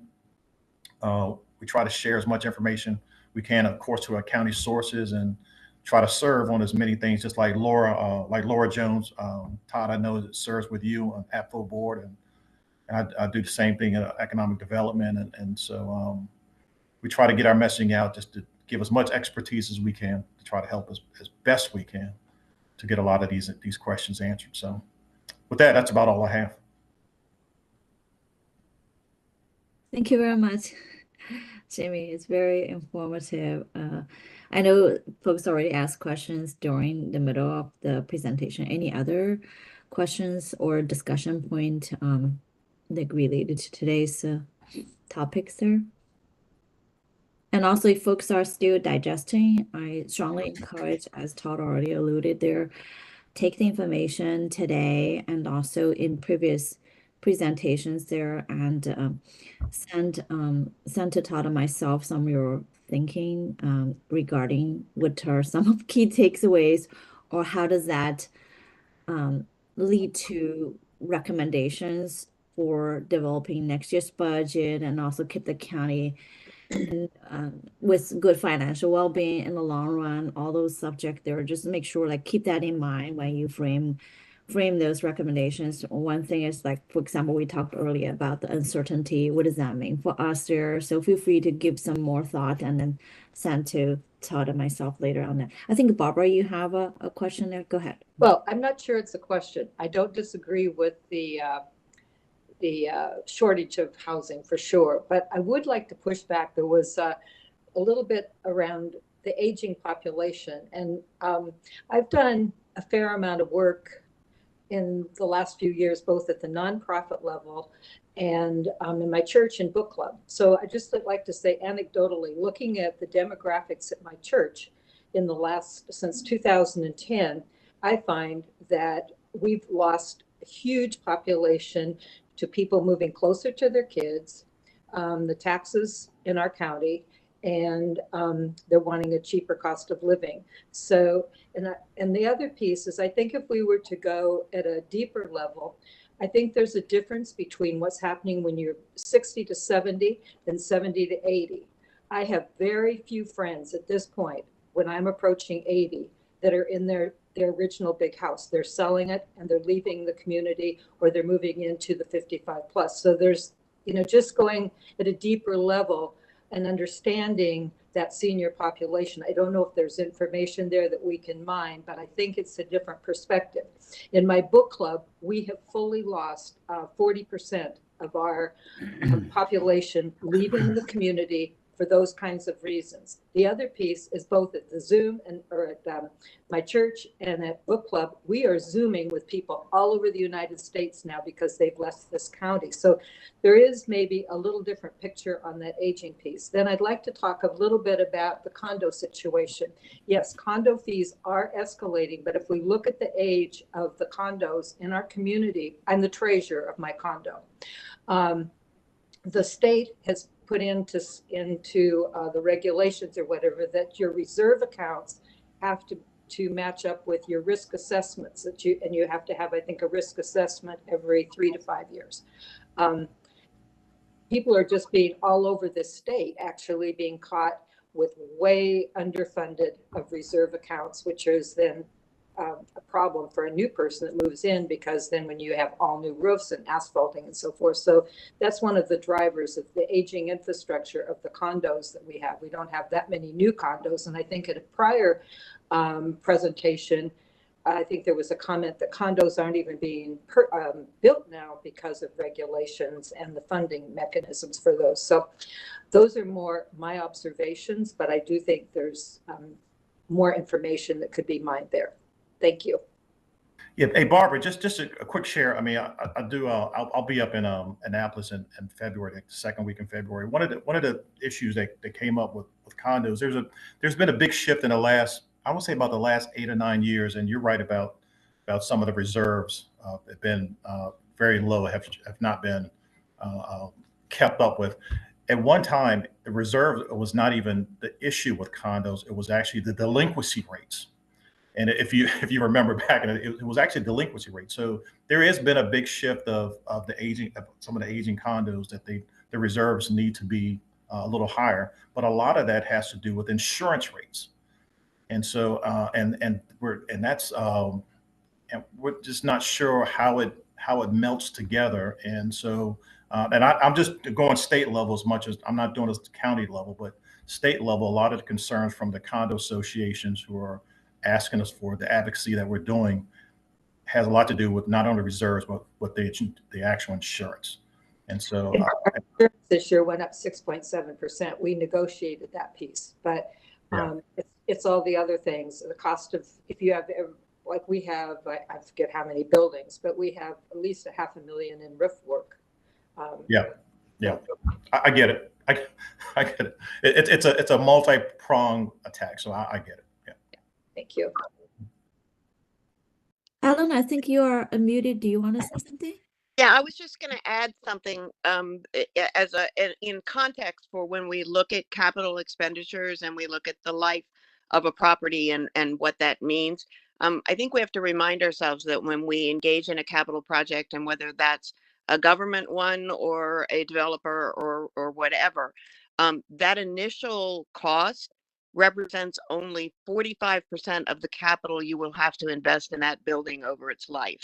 We try to share as much information we can, of course, to our county sources, and try to serve on as many things, just like Laura Jones. Todd, I know that serves with you on AFFO board, and I do the same thing in economic development. And so we try to get our messaging out, just to give as much expertise as we can to try to help us as best we can to get a lot of these questions answered. So with that, that's about all I have. Thank you very much, Jimmy. It's very informative. I know folks already asked questions during the middle of the presentation. Any other questions or discussion point like related to today's topics there? And also, if folks are still digesting, I strongly encourage, as Todd already alluded there, take the information today and also in previous presentations there, and send to Todd and myself some of your thinking regarding what are some of key takeaways, or how does that lead to recommendations for developing next year's budget, and also keep the county with good financial well-being in the long run. All those subjects there, just make sure, like, keep that in mind when you frame those recommendations. One thing is, like, for example, we talked earlier about the uncertainty. What does that mean for us there? So feel free to give some more thought and then send to Todd and myself later on that. I think, Barbara, you have a question there. Go ahead. Well, I'm not sure it's a question. I don't disagree with the shortage of housing for sure, but I would like to push back. There was a little bit around the aging population, and I've done a fair amount of work in the last few years, both at the nonprofit level and in my church and book club. So I just would like to say, anecdotally, looking at the demographics at my church since 2010, I find that we've lost a huge population to people moving closer to their kids, the taxes in our county, and they're wanting a cheaper cost of living. So, and the other piece is, I think if we were to go at a deeper level, I think there's a difference between what's happening when you're 60 to 70 and 70 to 80. I have very few friends at this point, when I'm approaching 80, that are in their original big house. They're selling it and they're leaving the community, or they're moving into the 55 plus. So there's, just going at a deeper level and understanding that senior population. I don't know if there's information there that we can mine, but I think it's a different perspective. In my book club, we have fully lost 40% of our population leaving the community for those kinds of reasons. The other piece is both at the Zoom or at my church and at book club, we are Zooming with people all over the United States now because they've left this county. So there is maybe a little different picture on that aging piece. Then I'd like to talk a little bit about the condo situation. Yes, condo fees are escalating, but if we look at the age of the condos in our community, I'm the treasurer of my condo. The state has put into the regulations or whatever that your reserve accounts have to match up with your risk assessments and you have to have, I think, a risk assessment every 3 to 5 years. People are just being all over this state, actually being caught with way underfunded of reserve accounts, which is then a problem for a new person that moves in, because then when you have all new roofs and asphalting and so forth. So that's one of the drivers of the aging infrastructure of the condos that we have. We don't have that many new condos. And I think at a prior presentation, I think there was a comment that condos aren't even being built now because of regulations and the funding mechanisms for those. So those are more my observations, but I do think there's more information that could be mined there. Thank you. Yeah. Hey, Barbara, just a quick share. I mean, I'll be up in Annapolis in February, like the second week in February. One of the issues that came up with condos, there's been a big shift in the last, I would say about the last 8 or 9 years. And you're right about some of the reserves have been very low, have not been kept up with. At one time, the reserve was not even the issue with condos. It was actually the delinquency rates. And if you remember back, it was actually delinquency rate. So there has been a big shift of the aging, of some of the aging condos, that the reserves need to be a little higher. But a lot of that has to do with insurance rates. And so and we're just not sure how it melts together. And so I'm just going state level as much as I'm not doing it at the county level, but state level, a lot of the concerns from the condo associations who are asking us for the advocacy that we're doing has a lot to do with not only reserves, but with the actual insurance. And so our insurance this year went up 6.7%. We negotiated that piece, but it's all the other things. The cost of, if you have, like we have, I forget how many buildings, but we have at least $500,000 in roof work. Yeah, I get it. I get it. It's a multi-pronged attack, so I get it. Thank you. Ellen, I think you are unmuted. Do you want to say something? Yeah, I was just going to add something in context for when we look at capital expenditures and we look at the life of a property and what that means. I think we have to remind ourselves that when we engage in a capital project, and whether that's a government one or a developer or whatever, that initial cost represents only 45% of the capital you will have to invest in that building over its life.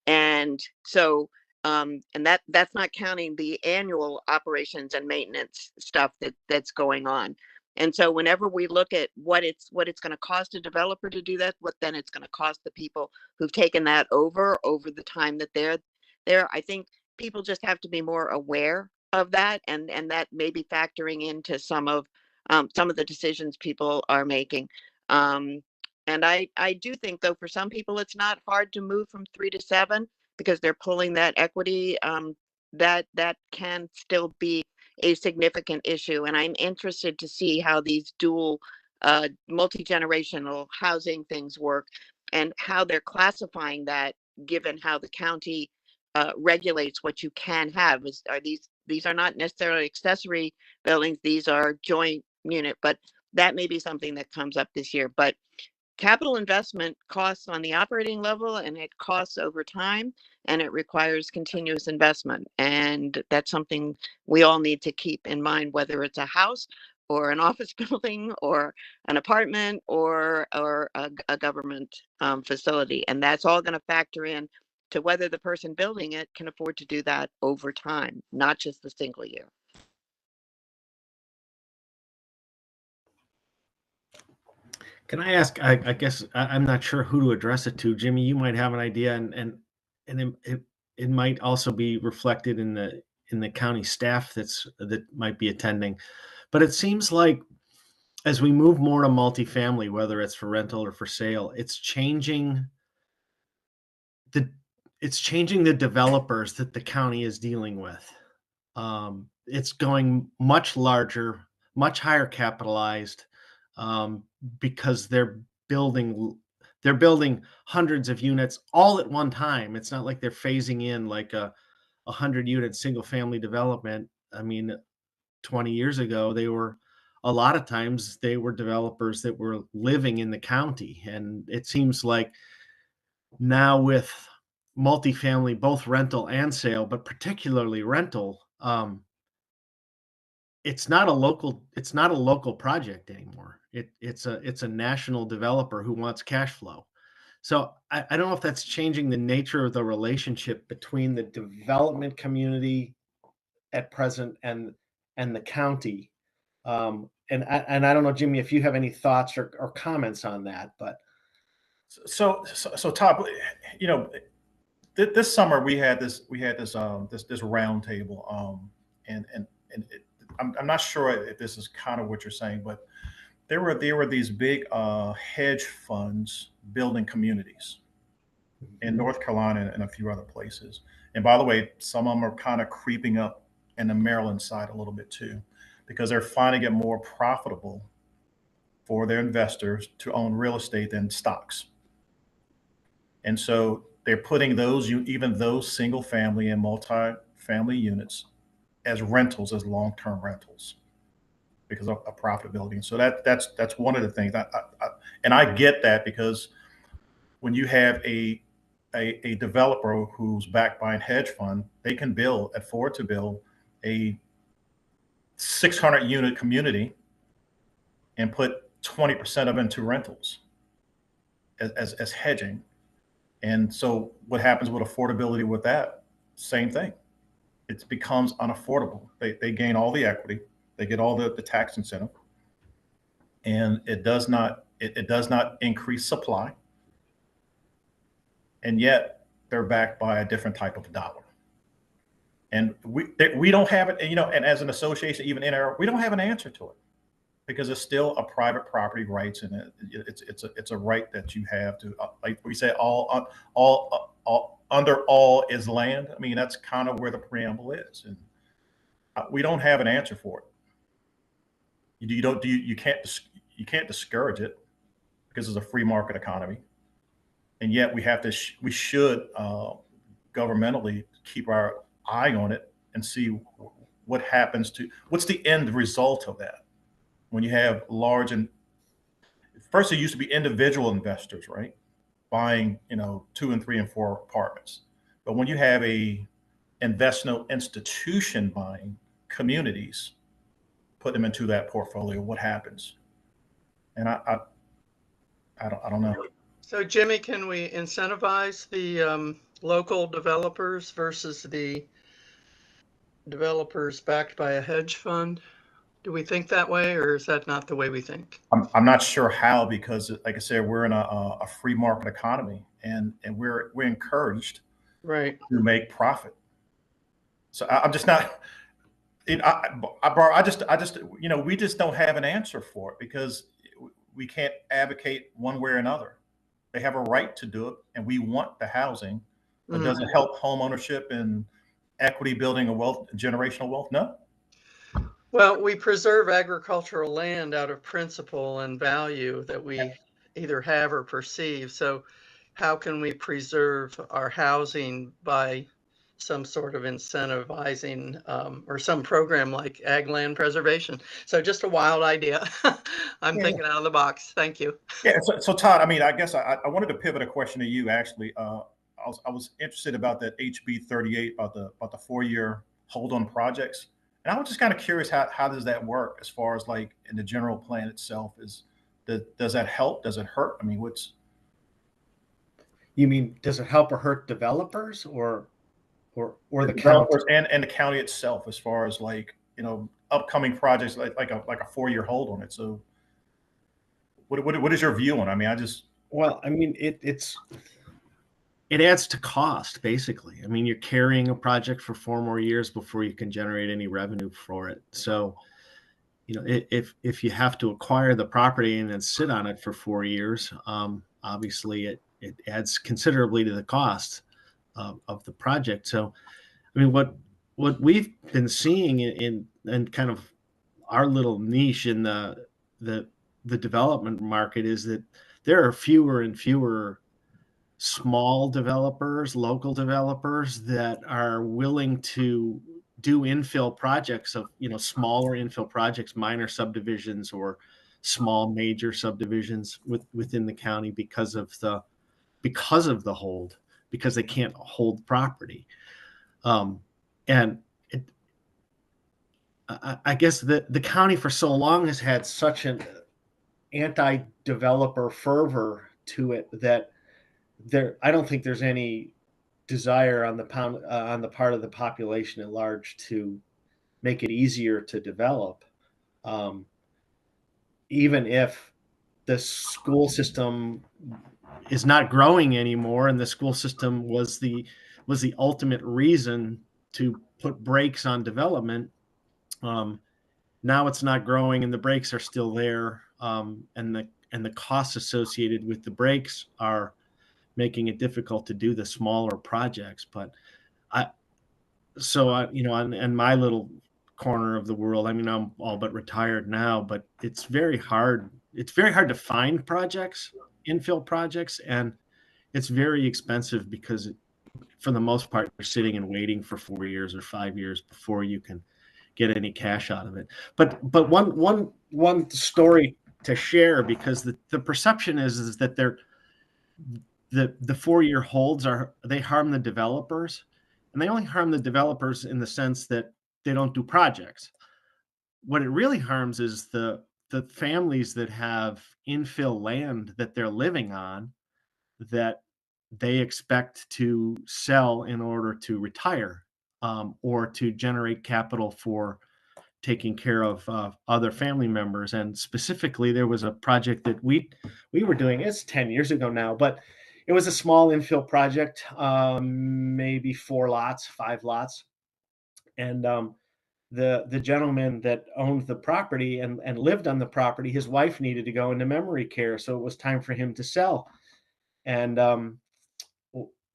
And so, and that's not counting the annual operations and maintenance stuff that's going on. And so whenever we look at what it's going to cost a developer to do that, what then it's going to cost the people who've taken that over the time that they're there, I think people just have to be more aware of that, and that may be factoring into some of the decisions people are making. And I do think, though, for some people, it's not hard to move from 3 to 7 because they're pulling that equity. That can still be a significant issue. And I'm interested to see how these dual multi-generational housing things work and how they're classifying that, given how the county regulates what you can have. These are not necessarily accessory buildings. These are joint unit, but that may be something that comes up this year. But capital investment costs on the operating level, and it costs over time, and it requires continuous investment. And that's something we all need to keep in mind, whether it's a house or an office building or an apartment or a government facility. And that's all going to factor in to whether the person building it can afford to do that over time, not just a single year. Can I ask, I guess I'm not sure who to address it to. Jimmy, you might have an idea, and it might also be reflected in the county staff that might be attending. But it seems like as we move more to multifamily, whether it's for rental or for sale, it's changing the developers that the county is dealing with. It's going much larger, much higher capitalized, because they're building hundreds of units all at one time. It's not like they're phasing in like a 100-unit single family development. I mean, 20 years ago, a lot of times they were developers that were living in the county. And it seems like now with multifamily, both rental and sale, but particularly rental, it's not a local project anymore. It's a national developer who wants cash flow. So I don't know if that's changing the nature of the relationship between the development community at present and the county. And I don't know, Jimmy, if you have any thoughts or comments on that, but. So Todd, this summer we had this round table, and I'm not sure if this is kind of what you're saying, but there were these big hedge funds building communities in North Carolina and a few other places. And by the way, some of them are kind of creeping up in the Maryland side a little bit too, because they're finding it more profitable for their investors to own real estate than stocks. And so they're putting even those single family and multi-family units as rentals, as long-term rentals, because of profitability. And so that's one of the things. And I get that, because when you have a developer who's backed by a hedge fund, they can afford to build a 600-unit community and put 20% of it into rentals as hedging. And so what happens with affordability with that? Same thing. It becomes unaffordable. They gain all the equity, they get all the tax incentive, and it does not increase supply. And yet they're backed by a different type of dollar. And we don't have it, and as an association, even in we don't have an answer to it, because it's still a private property rights, and it's a right that you have to, like we say, all under all is land. I mean, that's kind of where the preamble is, and we don't have an answer for it. You can't discourage it, because it's a free market economy, and yet we should governmentally keep our eye on it and see what's the end result of that. When you have first it used to be individual investors, right, buying 2 and 3 and 4 apartments, but when you have a investment institution buying communities, put them into that portfolio, what happens? And I don't know. So Jimmy, can we incentivize the local developers versus the developers backed by a hedge fund? Do we think that way, or is that not the way we think? I'm not sure how, because like I said, we're in a free market economy, and we're encouraged, right, to make profit. So I'm just not. I just we just don't have an answer for it, because we can't advocate one way or another. They have a right to do it, and we want the housing, but does it help home ownership and equity building of wealth, generational wealth? No. Well, we preserve agricultural land out of principle and value that we either have or perceive. So how can we preserve our housing by some sort of incentivizing or some program like ag land preservation? So just a wild idea. I'm thinking out of the box. Thank you. Yeah. So Todd, I mean, I guess I wanted to pivot a question to you, actually. I was interested about that HB 38, about the 4-year hold on projects. And I was just kind of curious, how does that work as far as like in the general plan itself? Does that help? Does it hurt? I mean, You mean, does it help or hurt developers or the developers county? and the county itself, as far as like, upcoming projects like a 4-year hold on it? So what is your view on it? I mean, well, I mean, it adds to cost, basically. I mean, you're carrying a project for 4 more years before you can generate any revenue for it. So if you have to acquire the property and then sit on it for 4 years, obviously it adds considerably to the cost of the project. So, I mean, what we've been seeing in kind of our little niche in the development market is that there are fewer and fewer small developers, local developers that are willing to do infill projects of, smaller infill projects, minor subdivisions or small major subdivisions within the county because of the hold, because they can't hold property. And I guess the county for so long has had such an anti-developer fervor to it that I don't think there's any desire on the part of the population at large to make it easier to develop, even if the school system is not growing anymore, and the school system was the ultimate reason to put brakes on development. Now it's not growing, and the brakes are still there, and the costs associated with the brakes are making it difficult to do the smaller projects. But in my little corner of the world, I mean, I'm all but retired now, but it's very hard. It's very hard to find projects, infill projects, and it's very expensive because for the most part, you're sitting and waiting for 4 years or 5 years before you can get any cash out of it. But one story to share, because the perception is that the 4-year holds they harm the developers, and they only harm the developers in the sense that they don't do projects. What it really harms is the families that have infill land that they're living on that they expect to sell in order to retire, or to generate capital for taking care of other family members. And specifically, there was a project that we were doing. It's 10 years ago now, but it was a small infill project, maybe 4 lots, 5 lots. And the gentleman that owned the property and lived on the property, his wife needed to go into memory care, so it was time for him to sell. And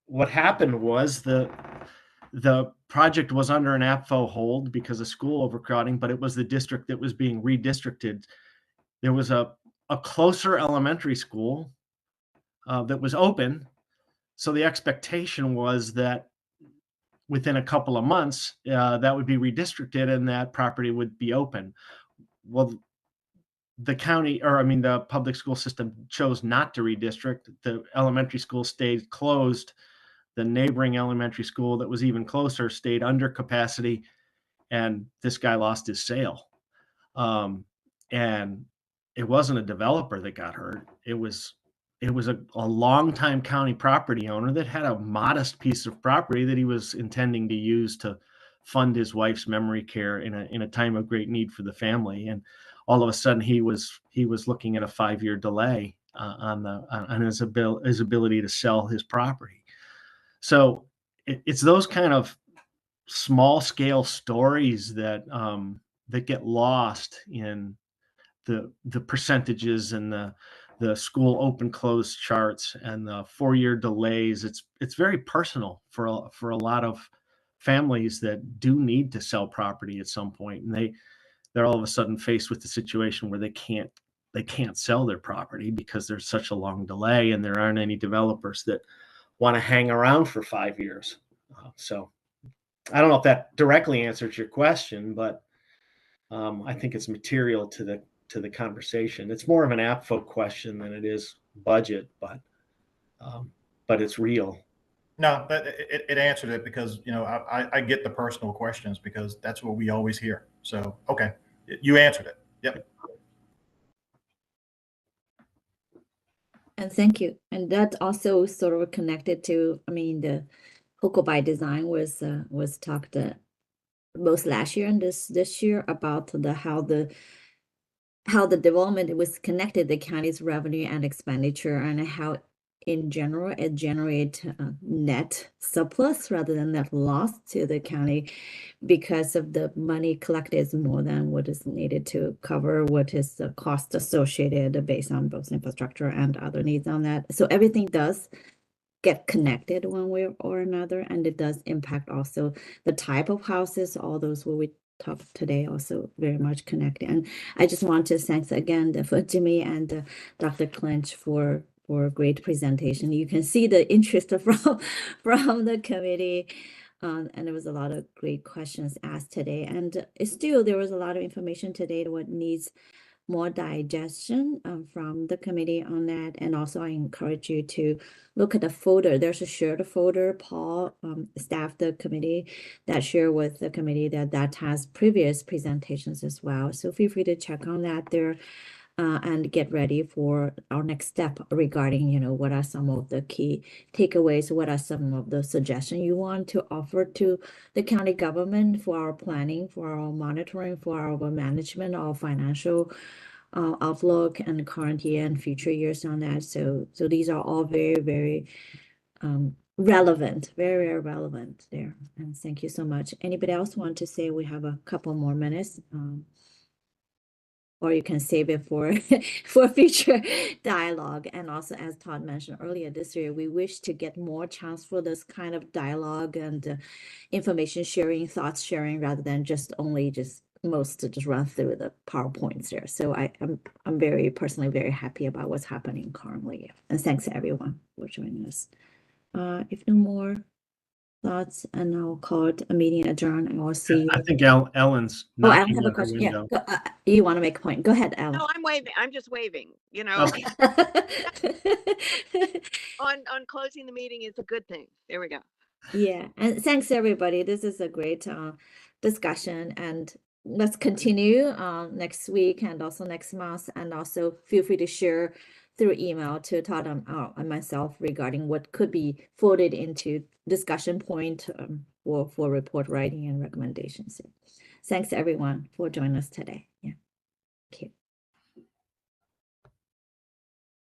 what happened was the project was under an AFFO hold because of school overcrowding, but it was the district that was being redistricted. There was a closer elementary school that was open, so the expectation was that within a couple of months that would be redistricted and that property would be open. Well, the public school system chose not to redistrict. The elementary school stayed closed. The neighboring elementary school that was even closer stayed under capacity, and this guy lost his sale. And it wasn't a developer that got hurt. It was a longtime county property owner that had a modest piece of property that he was intending to use to fund his wife's memory care in a time of great need for the family. And all of a sudden, he was looking at a 5-year delay on his ability to sell his property. So it's those kind of small scale stories that get lost in the percentages and the school open close charts and the 4-year delays. It's very personal for a lot of families that do need to sell property at some point, and they're all of a sudden faced with the situation where they can't sell their property because there's such a long delay, and there aren't any developers that want to hang around for 5 years. So I don't know if that directly answers your question, but I think it's material to the conversation. It's more of an AFFO question than it is budget, but it's real. No, but it answered it, because I get the personal questions because that's what we always hear. So okay, you answered it. Yep. And thank you. And that also sort of connected to, the Hoco by Design was talked both last year and this year about how the development was connected the county's revenue and expenditure, and how in general, it generates net surplus rather than net loss to the county because of the money collected is more than what is needed to cover what is the cost associated based on both infrastructure and other needs on that. So everything does get connected one way or another, and it does impact also the type of houses, all those what we talked today also very much connected. And I just want to thanks again for Jimmy and Dr. Clinch for a great presentation. You can see the interest from the committee. And there was a lot of great questions asked today. And still, there was a lot of information today what needs more digestion from the committee on that. And also, I encourage you to look at the folder. There's a shared folder, Paul staffed the committee that share with the committee that has previous presentations as well. So feel free to check on that there. And get ready for our next step regarding, what are some of the key takeaways, what are some of the suggestions you want to offer to the county government for our planning, for our monitoring, for our management, our financial outlook and current year and future years on that. So these are all very, very relevant, very, very relevant there. And thank you so much. Anybody else want to say? We have a couple more minutes. Or you can save it for for future dialogue. And also, as Todd mentioned earlier this year, we wish to get more chance for this kind of dialogue and information sharing, thoughts sharing, rather than just most to just run through the PowerPoints there. So I'm very personally very happy about what's happening currently. And thanks everyone for joining us. If no more thoughts, and I'll call it a meeting adjourned, and we'll see you. I think Ellen's Ellen knocking have a on her question. Yeah, window. you want to make a point? Go ahead, Ellen. No, I'm waving. I'm just waving. Okay. On closing the meeting is a good thing. There we go. Yeah, and thanks everybody. This is a great discussion, and let's continue next week and also next month, and also feel free to share through email to Todd and myself regarding what could be folded into discussion point for report writing and recommendations. Thanks everyone for joining us today. Yeah, okay.